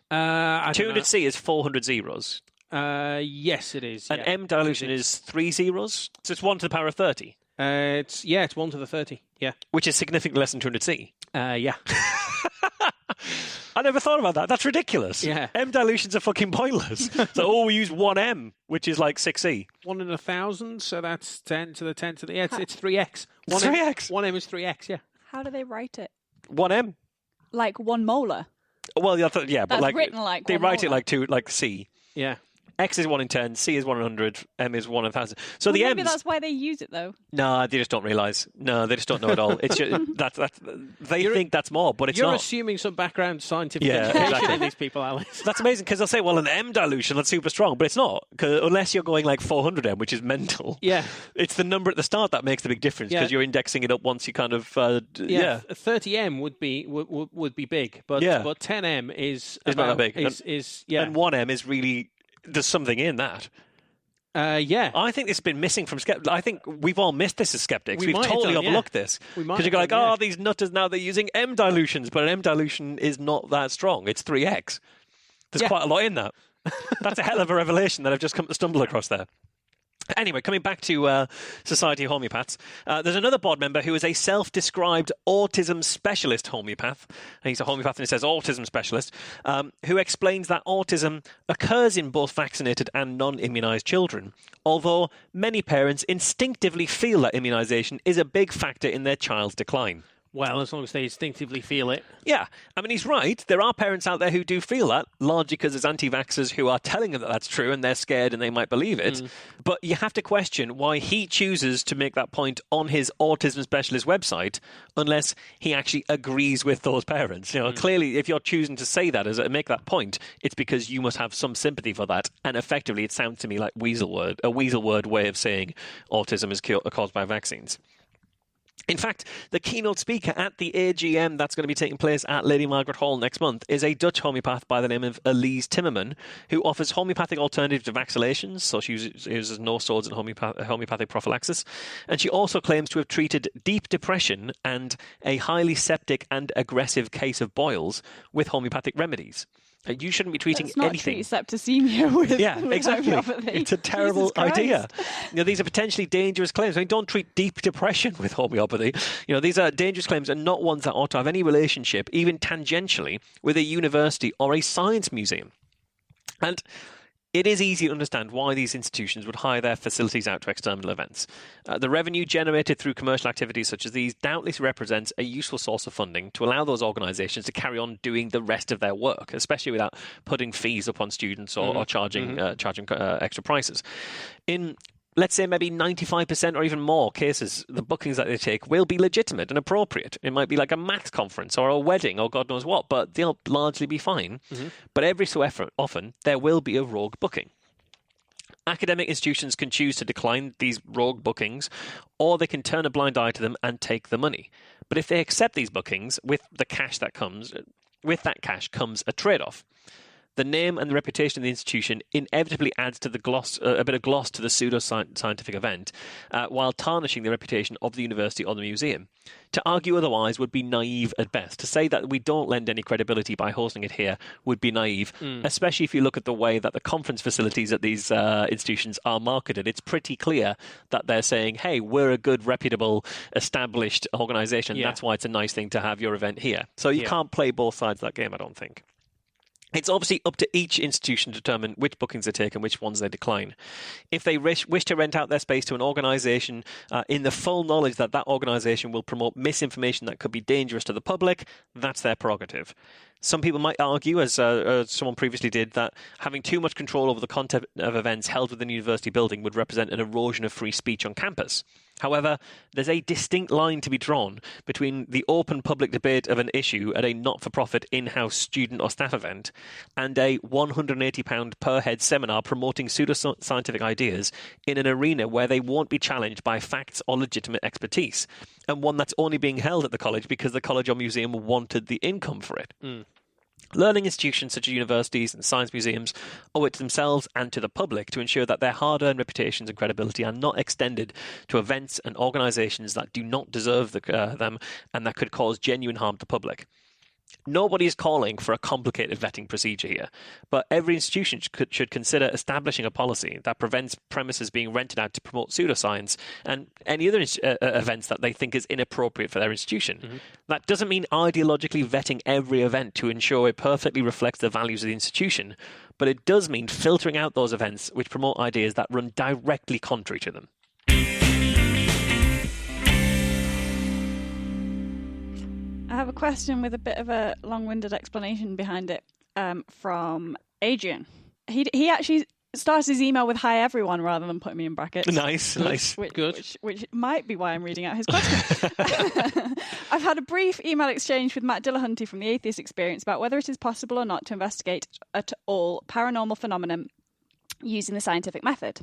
200C is 400 zeros. Yes, it is. And M dilution is 3 zeros. So it's 1 to the power of 30. It's 1 to the 30. Yeah. Which is significantly less than 200C. Yeah. I never thought about that. That's ridiculous. Yeah. M dilutions are fucking pointless. So, we use 1M, which is like 6C. 1 in 1,000, so that's 10 to the 10 to the... Yeah, it's 3x. 3x? 1M is 3x, yeah. How do they write it? 1M. Like 1 molar? Well, yeah, but that's like... written like they 1 write molar. it like C. Yeah. X is 1 in 10, C is 1 in 100, M is 1 in 1,000. So the maybe M's... that's why they use it, though. No, they just don't realise. No, they just don't know at all. It's just, they think that's more, but it's You're not. assuming some background scientific Yeah, education exactly. in these people, Alex. That's amazing because they'll say, well, an M dilution, that's super strong, but it's not. Unless you're going like 400M, which is mental. Yeah. It's the number at the start that makes the big difference because you're indexing it up once you kind of... 30M would be big, but 10M is It's not that big. And 1M is really... There's something in that. Yeah. I think it's been missing from Skeptics. I think we've all missed this as Skeptics. We've totally overlooked this. Because you go like, these nutters now, they're using M dilutions, but an M dilution is not that strong. It's 3x. There's quite a lot in that. That's a hell of a revelation that I've just come to stumble across there. Anyway, coming back to Society of Homeopaths, there's another board member who is a self-described autism specialist homeopath. And he's a homeopath and it says autism specialist, who explains that autism occurs in both vaccinated and non-immunised children, although many parents instinctively feel that immunisation is a big factor in their child's decline. Well, as long as they instinctively feel it. Yeah, I mean, he's right. There are parents out there who do feel that, largely because there's anti-vaxxers who are telling them that that's true and they're scared and they might believe it. But you have to question why he chooses to make that point on his autism specialist website unless he actually agrees with those parents. You know, clearly, if you're choosing to say that make that point, it's because you must have some sympathy for that. And effectively, it sounds to me like a weasel word way of saying autism is caused by vaccines. In fact, the keynote speaker at the AGM that's going to be taking place at Lady Margaret Hall next month is a Dutch homeopath by the name of Elise Timmerman, who offers homeopathic alternatives to vaccinations, so she uses no swords and homeopathic prophylaxis. And she also claims to have treated deep depression and a highly septic and aggressive case of boils with homeopathic remedies. You shouldn't be treating anything. Treat septicemia with exactly. homeopathy. It's a terrible idea. These are potentially dangerous claims. I mean, don't treat deep depression with homeopathy. These are dangerous claims and not ones that ought to have any relationship, even tangentially, with a university or a science museum. And it is easy to understand why these institutions would hire their facilities out to external events. The revenue generated through commercial activities such as these doubtless represents a useful source of funding to allow those organisations to carry on doing the rest of their work, especially without putting fees upon students or charging extra prices. In, let's say, maybe 95% or even more cases, the bookings that they take will be legitimate and appropriate. It might be like a maths conference or a wedding or God knows what, but they'll largely be fine. But every so often, there will be a rogue booking. Academic institutions can choose to decline these rogue bookings, or they can turn a blind eye to them and take the money. But if they accept these bookings, with that cash comes a trade-off. The name and the reputation of the institution inevitably adds to a bit of gloss to the pseudo-scientific event, while tarnishing the reputation of the university or the museum. To argue otherwise would be naive at best. To say that we don't lend any credibility by hosting it here would be naive, especially if you look at the way that the conference facilities at these institutions are marketed. It's pretty clear that they're saying, hey, we're a good, reputable, established organisation. That's why it's a nice thing to have your event here. So you can't play both sides of that game, I don't think. It's obviously up to each institution to determine which bookings they take and which ones they decline. If they wish to rent out their space to an organisation in the full knowledge that that organisation will promote misinformation that could be dangerous to the public, that's their prerogative. Some people might argue, as someone previously did, that having too much control over the content of events held within the university building would represent an erosion of free speech on campus. However, there's a distinct line to be drawn between the open public debate of an issue at a not-for-profit in-house student or staff event and a £180 per head seminar promoting pseudoscientific ideas in an arena where they won't be challenged by facts or legitimate expertise, and one that's only being held at the college because the college or museum wanted the income for it. Learning institutions such as universities and science museums owe it to themselves and to the public to ensure that their hard-earned reputations and credibility are not extended to events and organisations that do not deserve them and that could cause genuine harm to the public. Nobody is calling for a complicated vetting procedure here, but every institution should consider establishing a policy that prevents premises being rented out to promote pseudoscience and any other events that they think is inappropriate for their institution. That doesn't mean ideologically vetting every event to ensure it perfectly reflects the values of the institution, but it does mean filtering out those events which promote ideas that run directly contrary to them. I have a question with a bit of a long-winded explanation behind it from Adrian. He actually starts his email with "Hi everyone" rather than putting me in brackets. Nice. Which might be why I'm reading out his question. I've had a brief email exchange with Matt Dillahunty from the Atheist Experience about whether it is possible or not to investigate at all paranormal phenomenon using the scientific method.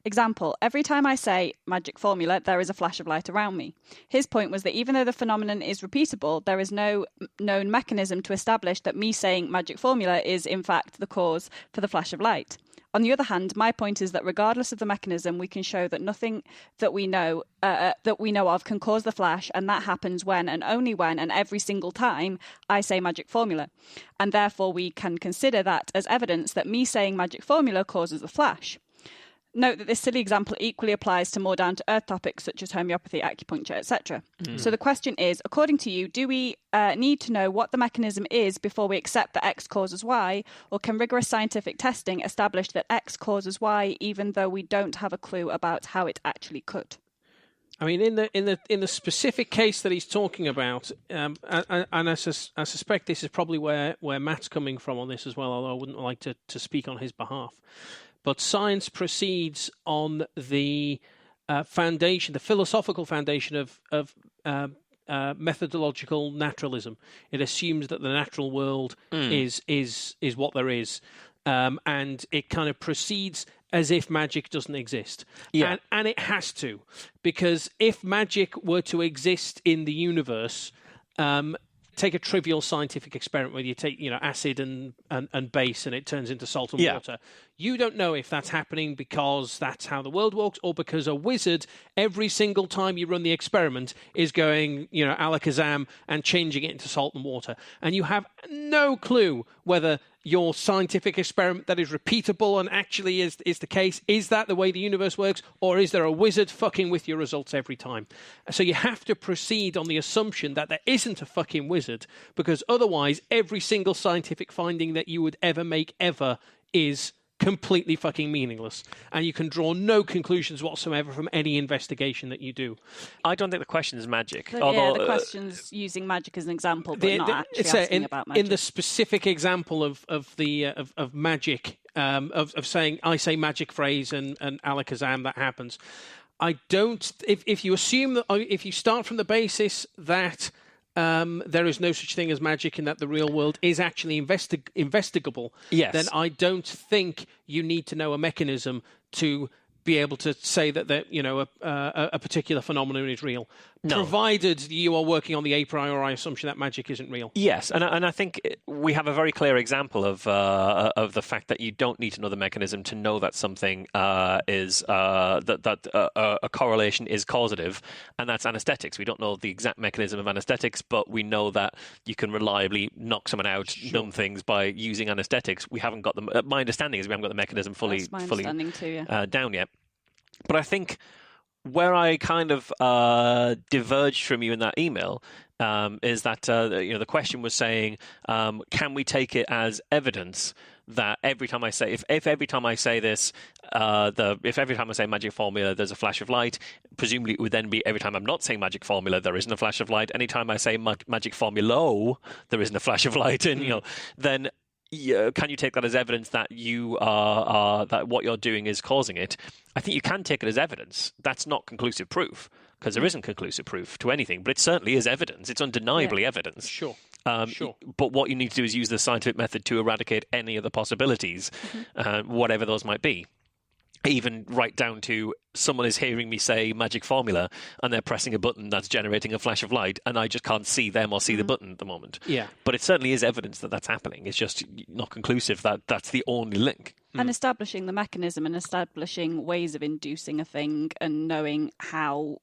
Example, every time I say magic formula, there is a flash of light around me. His point was that even though the phenomenon is repeatable, there is no known mechanism to establish that me saying magic formula is in fact the cause for the flash of light. On the other hand, my point is that regardless of the mechanism, we can show that nothing that we know of can cause the flash, and that happens when and only when and every single time I say magic formula. And therefore, we can consider that as evidence that me saying magic formula causes the flash. Note that this silly example equally applies to more down-to-earth topics such as homeopathy, acupuncture, etc. So the question is, according to you, do we need to know what the mechanism is before we accept that X causes Y, or can rigorous scientific testing establish that X causes Y even though we don't have a clue about how it actually could? I mean, in the specific case that he's talking about, and I suspect this is probably where Matt's coming from on this as well, although I wouldn't like to speak on his behalf. But science proceeds on the foundation, the philosophical foundation of methodological naturalism. It assumes that the natural world is what there is, and it kind of proceeds as if magic doesn't exist. Yeah. And it has to, because if magic were to exist in the universe, take a trivial scientific experiment where you take, acid and base and it turns into salt and water. You don't know if that's happening because that's how the world works, or because a wizard, every single time you run the experiment, is going, alakazam and changing it into salt and water. And you have no clue whether your scientific experiment that is repeatable and actually is the case, is that the way the universe works, or is there a wizard fucking with your results every time? So you have to proceed on the assumption that there isn't a fucking wizard, because otherwise every single scientific finding that you would ever make ever is completely fucking meaningless, and you can draw no conclusions whatsoever from any investigation that you do. I don't think the question is magic. Although, the question's using magic as an example, but not actually asking about magic. In the specific example of magic, of saying I say magic phrase and alakazam, that happens. I don't. If you assume that, if you start from the basis that there is no such thing as magic and that the real world is actually investigable, yes, then I don't think you need to know a mechanism to be able to say that a particular phenomenon is real. No. Provided you are working on the a priori assumption that magic isn't real. Yes, and I think we have a very clear example of the fact that you don't need to know the mechanism to know that something is a correlation is causative, and that's anesthetics. We don't know the exact mechanism of anesthetics, but we know that you can reliably knock someone out, numb things by using anesthetics. We haven't got them. My understanding is we haven't got the mechanism fully too, down yet. But I think where I kind of diverged from you in that email is that the question was saying, can we take it as evidence that every time I say, if every time I say this, if every time I say magic formula, there's a flash of light, presumably it would then be every time I'm not saying magic formula, there isn't a flash of light. Anytime I say magic formula, there isn't a flash of light, and then. Yeah, can you take that as evidence that you are that what you're doing is causing it? I think you can take it as evidence. That's not conclusive proof because there isn't conclusive proof to anything, but it certainly is evidence. It's undeniably evidence. Sure. Sure. But what you need to do is use the scientific method to eradicate any of the possibilities, whatever those might be. Even right down to someone is hearing me say magic formula and they're pressing a button that's generating a flash of light and I just can't see them or see the button at the moment. Yeah. But it certainly is evidence that that's happening. It's just not conclusive that that's the only link. And establishing the mechanism and establishing ways of inducing a thing and knowing how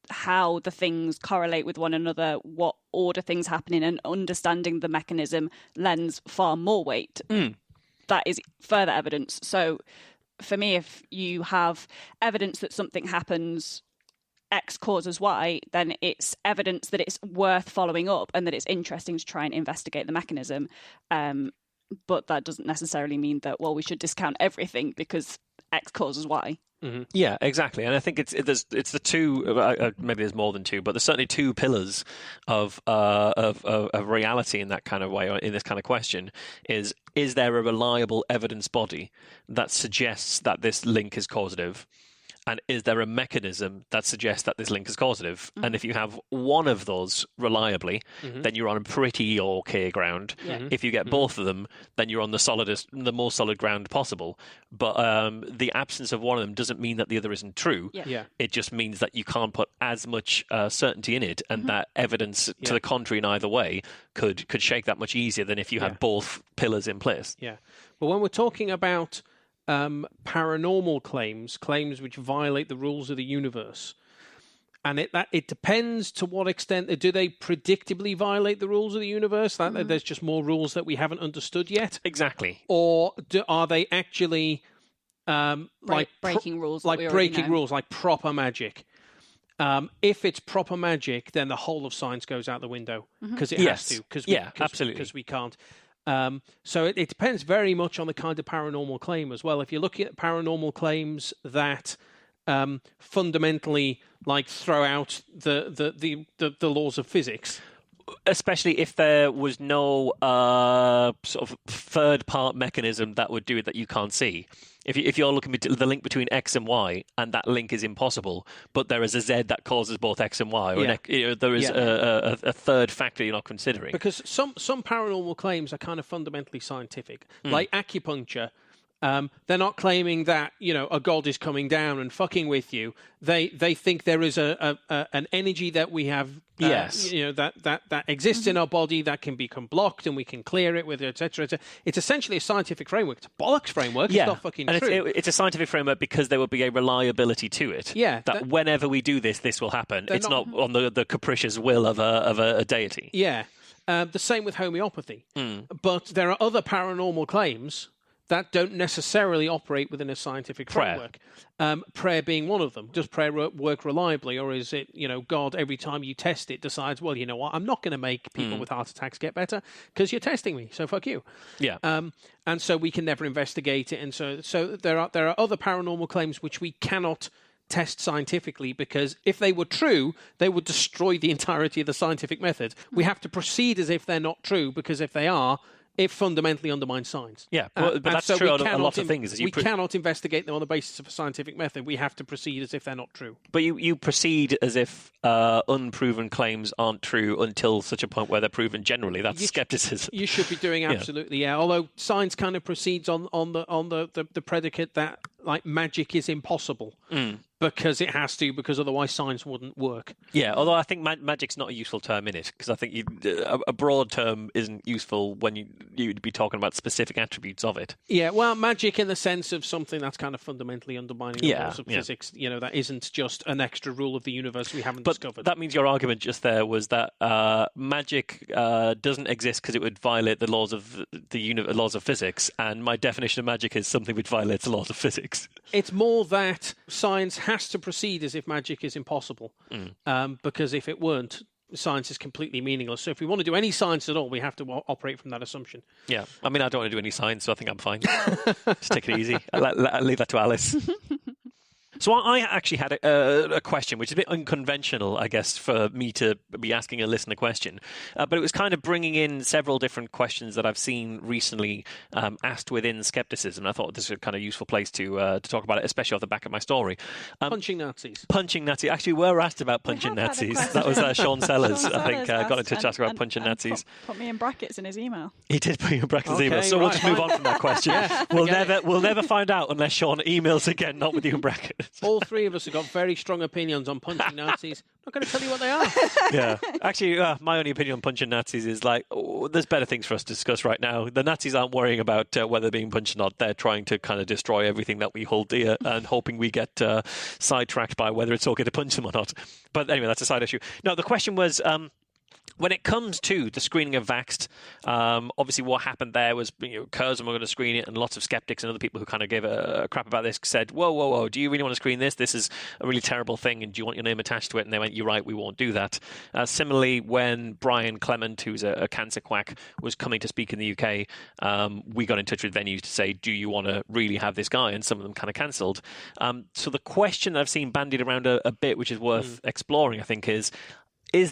the things correlate with one another, what order things happen in, and understanding the mechanism lends far more weight. That is further evidence. So for me, if you have evidence that something happens, X causes Y, then it's evidence that it's worth following up and that it's interesting to try and investigate the mechanism. But that doesn't necessarily mean that, well, we should discount everything because X causes Y. Mm-hmm. Yeah, exactly. And I think it's the two, maybe there's more than two, but there's certainly two pillars of reality in that kind of way, or in this kind of question, is there a reliable evidence body that suggests that this link is causative? And is there a mechanism that suggests that this link is causative? And if you have one of those reliably, then you're on a pretty okay ground. If you get both of them, then you're on the most solid ground possible. But the absence of one of them doesn't mean that the other isn't true. It just means that you can't put as much certainty in it, and that evidence to the contrary in either way could shake that much easier than if you had both pillars in place. Yeah. But when we're talking about paranormal claims which violate the rules of the universe, and it depends to what extent do they predictably violate the rules of the universe, that there's just more rules that we haven't understood yet, exactly, or are they actually breaking rules, rules, like proper magic? If it's proper magic, then the whole of science goes out the window because it has to, because we can't. So it depends very much on the kind of paranormal claim as well. If you're looking at paranormal claims that fundamentally throw out the laws of physics, especially if there was no sort of third-part mechanism that would do it that you can't see. If you're looking at the link between X and Y, and that link is impossible, but there is a Z that causes both X and Y, or there is a third factor you're not considering. Because some paranormal claims are kind of fundamentally scientific, like acupuncture. They're not claiming that a god is coming down and fucking with you. They think there is an energy that we have, that exists in our body that can become blocked and we can clear it with etc. It's essentially a scientific framework. It's a bollocks framework. It's not fucking true. It's a scientific framework because there will be a reliability to it. Yeah, that whenever we do this will happen. It's not on the capricious will of a deity. Yeah, the same with homeopathy. But there are other paranormal claims that don't necessarily operate within a scientific framework. Prayer being one of them. Does prayer work reliably, or is it, God, every time you test it, decides, well, you know what, I'm not going to make people with heart attacks get better because you're testing me, so fuck you. Yeah. And so we can never investigate it. And so there are other paranormal claims which we cannot test scientifically, because if they were true, they would destroy the entirety of the scientific method. We have to proceed as if they're not true, because if they are, it fundamentally undermines science. Yeah, but that's true on a lot of things. We cannot investigate them on the basis of a scientific method. We have to proceed as if they're not true. But you proceed as if unproven claims aren't true until such a point where they're proven generally. That's skepticism. You should be doing absolutely, yeah. Although science kind of proceeds on the predicate that magic is impossible. Because it has to, because otherwise science wouldn't work. Yeah, although I think magic's not a useful term in it, because I think a broad term isn't useful when you'd be talking about specific attributes of it. Yeah, well, magic in the sense of something that's kind of fundamentally undermining the laws of physics, that isn't just an extra rule of the universe we haven't discovered. That means your argument just there was that magic doesn't exist because it would violate the laws of laws of physics, and my definition of magic is something which violates the laws of physics. It's more that science has to proceed as if magic is impossible, because if it weren't, science is completely meaningless. So if we want to do any science at all, we have to operate from that assumption. Yeah, I mean, I don't want to do any science, so I think I'm fine. Just take it easy. I'll leave that to Alice. So I actually had a question, which is a bit unconventional, I guess, for me to be asking a listener question. But it was kind of bringing in several different questions that I've seen recently asked within skepticism. I thought this was a kind of useful place to talk about it, especially off the back of my story. Punching Nazis. Punching Nazis. Actually, we were asked about punching Nazis. That was Sean Sellers, I think, got in touch to ask about punching Nazis. Put me in brackets in his email. He did put you in brackets in his email. So we'll just move on from that question. We'll never find out unless Sean emails again, not with you in brackets. All three of us have got very strong opinions on punching Nazis. I'm not going to tell you what they are. Yeah. Actually, my only opinion on punching Nazis is there's better things for us to discuss right now. The Nazis aren't worrying about whether they're being punched or not. They're trying to kind of destroy everything that we hold dear and hoping we get sidetracked by whether it's okay to punch them or not. But anyway, that's a side issue. No, the question was... when it comes to the screening of Vaxxed, obviously what happened there was Curzon were going to screen it, and lots of skeptics and other people who kind of gave a crap about this said, whoa, do you really want to screen this? This is a really terrible thing, and do you want your name attached to it? And they went, you're right, we won't do that. Similarly, when Brian Clement, who's a cancer quack, was coming to speak in the UK, we got in touch with venues to say, do you want to really have this guy? And some of them kind of cancelled. So the question that I've seen bandied around a bit, which is worth exploring, I think, is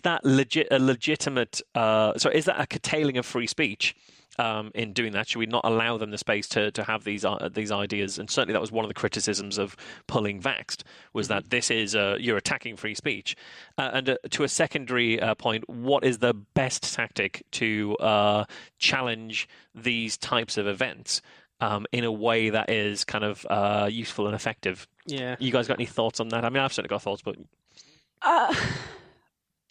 that a legitimate... is that a curtailing of free speech in doing that? Should we not allow them the space to have these ideas? And certainly that was one of the criticisms of pulling Vaxxed, was that this is... you're attacking free speech. And to a secondary point, what is the best tactic to challenge these types of events in a way that is kind of useful and effective? Yeah. You guys got any thoughts on that? I mean, I've certainly got thoughts, but...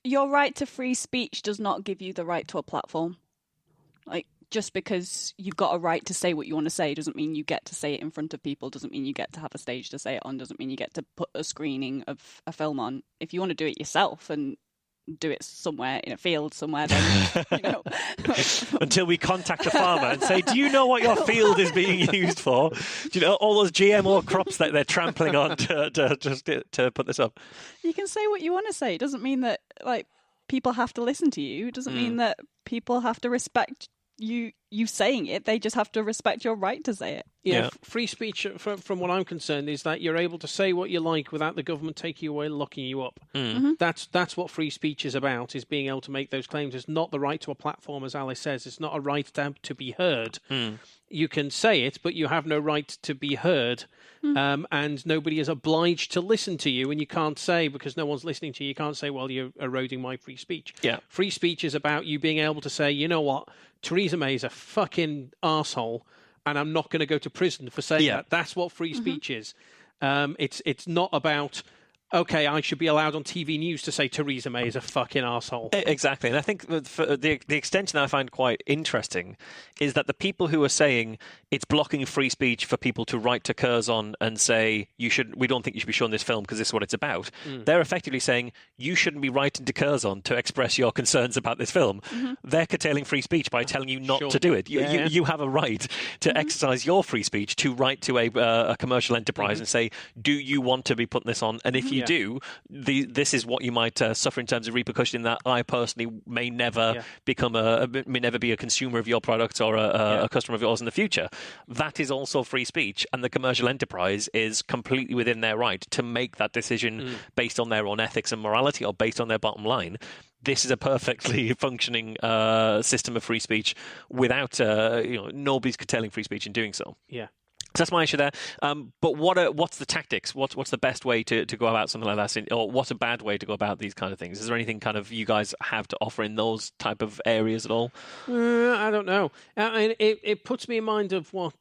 Your right to free speech does not give you the right to a platform. Just because you've got a right to say what you want to say doesn't mean you get to say it in front of people, doesn't mean you get to have a stage to say it on, doesn't mean you get to put a screening of a film on. If you want to do it yourself and do it somewhere in a field somewhere, then, Until we contact a farmer and say, do you know what your field is being used for? Do you know all those GMO crops that they're trampling on to put this up? You can say what you want to say. It doesn't mean that people have to listen to you. It doesn't mean that people have to respect you saying it. They just have to respect your right to say it. Yeah. Free speech, from what I'm concerned, is that you're able to say what you like without the government taking you away and locking you up. That's what free speech is about, is being able to make those claims. It's not the right to a platform, as Alice says. It's not a right to be heard. You can say it, but you have no right to be heard. And nobody is obliged to listen to you, and you can't say, because no one's listening to you, you can't say, well, you're eroding my free speech. Yeah. Free speech is about you being able to say, you know what, Theresa May is a fucking arsehole, and I'm not going to go to prison for saying that. That's what free speech is. It's not about... okay, I should be allowed on TV news to say Theresa May is a fucking arsehole. Exactly. And I think for the extension that I find quite interesting is that the people who are saying it's blocking free speech for people to write to Curzon and say, we don't think you should be showing this film because this is what it's about, they're effectively saying you shouldn't be writing to Curzon to express your concerns about this film. They're curtailing free speech by telling you not to do it. You have a right to exercise your free speech to write to a commercial enterprise and say, do you want to be putting this on? And if you do, this is what you might suffer in terms of repercussion. That I personally may never may never be a consumer of your product or a customer of yours in the future. That is also free speech, and the commercial enterprise is completely within their right to make that decision based on their own ethics and morality or based on their bottom line. This is a perfectly functioning system of free speech without nobody's curtailing free speech in doing so. Yeah. So that's my issue there. But what's the tactics? What's the best way to go about something like that? Or what's a bad way to go about these kind of things? Is there anything kind of you guys have to offer in those type of areas at all? I don't know. It puts me in mind of what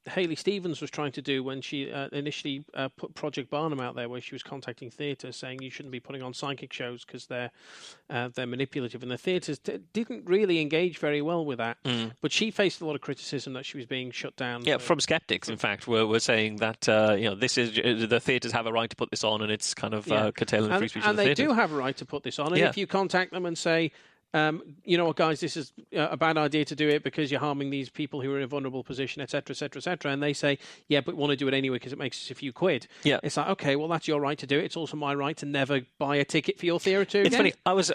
Hayley Stevens was trying to do when she initially put Project Barnum out there, where she was contacting theatres saying you shouldn't be putting on psychic shows because they're manipulative, and the theatres didn't really engage very well with that. But she faced a lot of criticism that she was being shut down. Yeah, from Skeptics. In fact, we're saying that this is the theatres have a right to put this on, and it's kind of curtailing free speech. And they do have a right to put this on. And if you contact them and say, you know what, guys, this is a bad idea to do it because you're harming these people who are in a vulnerable position, etc., etc., etc. And they say, yeah, but we want to do it anyway because it makes us a few quid. Yeah. It's like, okay, well, that's your right to do it. It's also my right to never buy a ticket for your theatre. It's funny. I was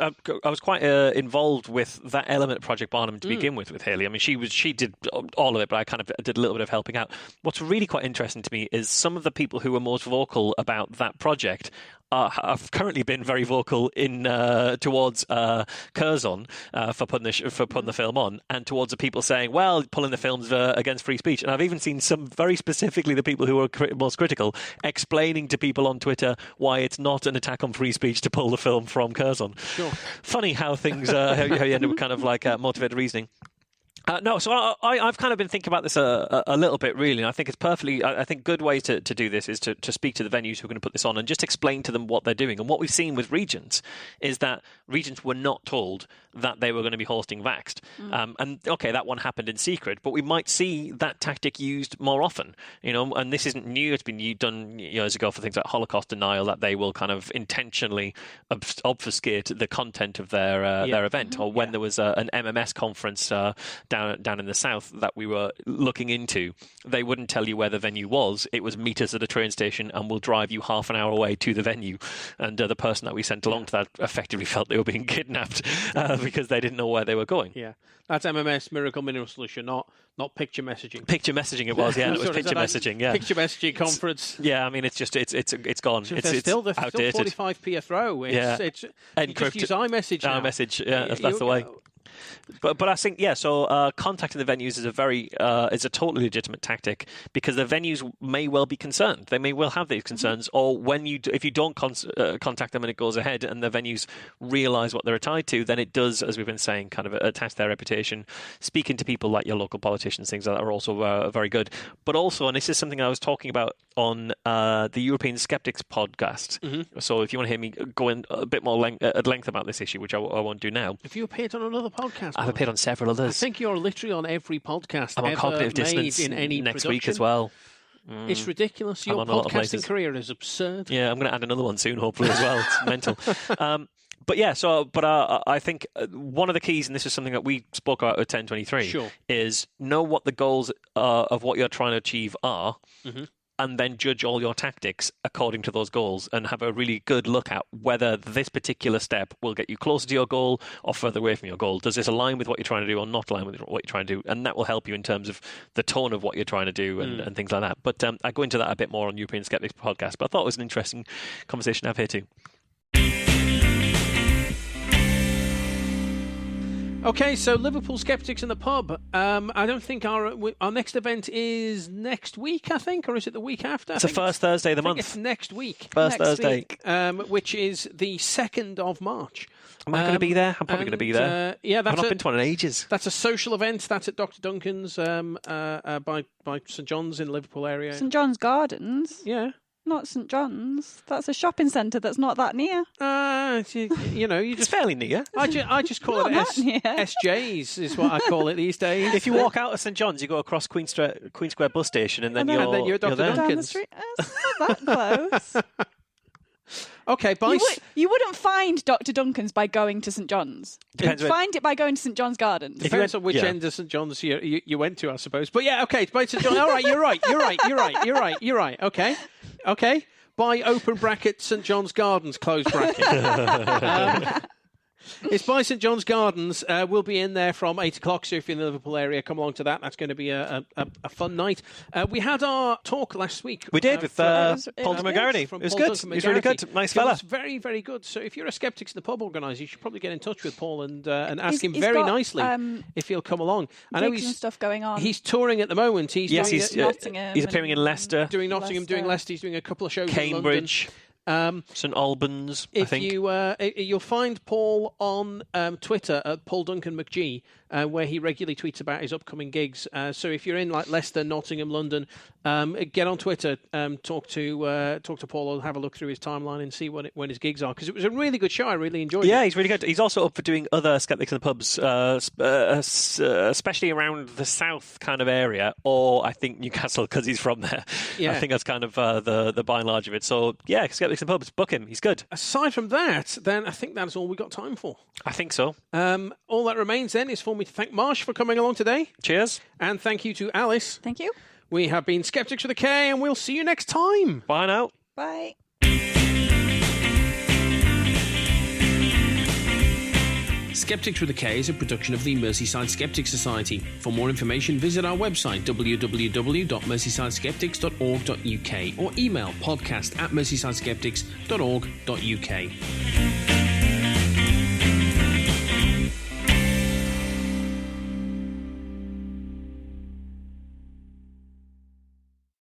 quite involved with that element of Project Barnum to begin with Hayley. I mean, she did all of it, but I kind of did a little bit of helping out. What's really quite interesting to me is some of the people who were most vocal about that project have currently been very vocal in towards Curzon for putting the film on, and towards the people saying, well, pulling the films against free speech. And I've even seen some, very specifically the people who are most critical, explaining to people on Twitter why it's not an attack on free speech to pull the film from Curzon. Sure. Funny how things how you end up with kind of like motivated reasoning. No, so I've kind of been thinking about this a little bit, really, and I think it's perfectly. I think good way to do this is to speak to the venues who are going to put this on and just explain to them what they're doing. And what we've seen with Regents is that Regents were not told that they were going to be hosting Vaxxed. And okay, that one happened in secret, but we might see that tactic used more often. And this isn't new. It's been done years ago for things like Holocaust denial, that they will kind of intentionally obfuscate the content of their event. Or when there was an MMS conference down in the south that we were looking into, they wouldn't tell you where the venue was. It was meet us at a train station and we'll drive you half an hour away to the venue. And the person that we sent along to that effectively felt they were being kidnapped because they didn't know where they were going. Yeah, that's MMS, Miracle Mineral Solution, not picture messaging. Picture messaging it was, yeah. It was picture messaging, yeah. Picture messaging conference. Yeah, I mean, it's gone. So it's still outdated. 45p a throw. It's encrypted. Just use iMessage now. iMessage, yeah, that's the way. But I think, yeah, so contacting the venues is a totally legitimate tactic, because the venues may well be concerned. They may well have these concerns, or if you don't contact them and it goes ahead and the venues realise what they're tied to, then it does, as we've been saying, kind of attach their reputation. Speaking to people like your local politicians, things like that are also very good. But also, and this is something I was talking about on the European Skeptics podcast. So if you want to hear me go in a bit more at length about this issue, which I won't do now. Have you appeared on another podcast? I've appeared on several others. I think you're literally on every podcast I'm on Cognitive Dissonance in any next production. week as well. It's ridiculous. Your podcasting career is absurd. Yeah, I'm going to add another one soon, hopefully, as well. It's mental. But yeah, I think one of the keys, and this is something that we spoke about at 1023, is know what the goals of what you're trying to achieve are, and then judge all your tactics according to those goals, and have a really good look at whether this particular step will get you closer to your goal or further away from your goal. Does this align with what you're trying to do or not align with what you're trying to do? And that will help you in terms of the tone of what you're trying to do and things like that. But I go into that a bit more on European Skeptics podcast, but I thought it was an interesting conversation to have here too. Okay, so Liverpool Skeptics in the pub. I don't think our next event is next week, I think, or is it the week after? It's the first Thursday of the month. It's next week. First Thursday. Which is the 2nd of March. Am I going to be there? I'm probably going to be there. I've not been to one in ages. That's a social event. That's at Dr. Duncan's by St John's in the Liverpool area. St John's Gardens? Yeah. Not St John's. That's a shopping centre that's not that near. You just... It's fairly near. I just call it SJ's is what I call it these days. If you walk out of St John's, you go across Queen Square bus station, and then you're at Dr. Duncan's. Down the street. It's not that close. Okay, you wouldn't find Dr. Duncan's by going to St John's. You'd find it by going to St John's Gardens. Depends on which end of St John's you went to, I suppose. But yeah, okay, by St John's. All right, you're right. Okay. By open bracket St John's Gardens, close bracket. It's by St John's Gardens. We'll be in there from 8 o'clock, so if you're in the Liverpool area, come along to that. That's going to be a fun night. We had our talk last week. We did with Paul McGarity. It was good. He was really good. Nice fella. It was very, very good. So if you're a Skeptics in the Pub organiser, you should probably get in touch with Paul and ask him very nicely if he'll come along. I know he's stuff going on. He's touring at the moment. He's Nottingham. He's appearing in Leicester. Doing Nottingham, doing Leicester. He's doing a couple of shows Cambridge. in London. St Albans, I think. You'll find Paul on Twitter at Paul Duncan McGee, where he regularly tweets about his upcoming gigs. So if you're in like Leicester, Nottingham, London, get on Twitter, talk to Paul, or have a look through his timeline and see when his gigs are, because it was a really good show. I really enjoyed it. Yeah, he's really good. He's also up for doing other Skeptics in the Pubs, especially around the south kind of area, or I think Newcastle, because he's from there. Yeah. I think that's kind of the by and large of it. So yeah, Skeptics Skeptics and Pubs. Book him. He's good. Aside from that, then I think that's all we've got time for. I think so. All that remains then is for me to thank Marsh for coming along today. Cheers. And thank you to Alice. Thank you. We have been Skeptics with a K, and we'll see you next time. Bye now. Bye. Skeptics with a K is a production of the Merseyside Skeptics Society. For more information, visit our website www.merseysideskeptics.org.uk or email podcast@merseysideskeptics.org.uk.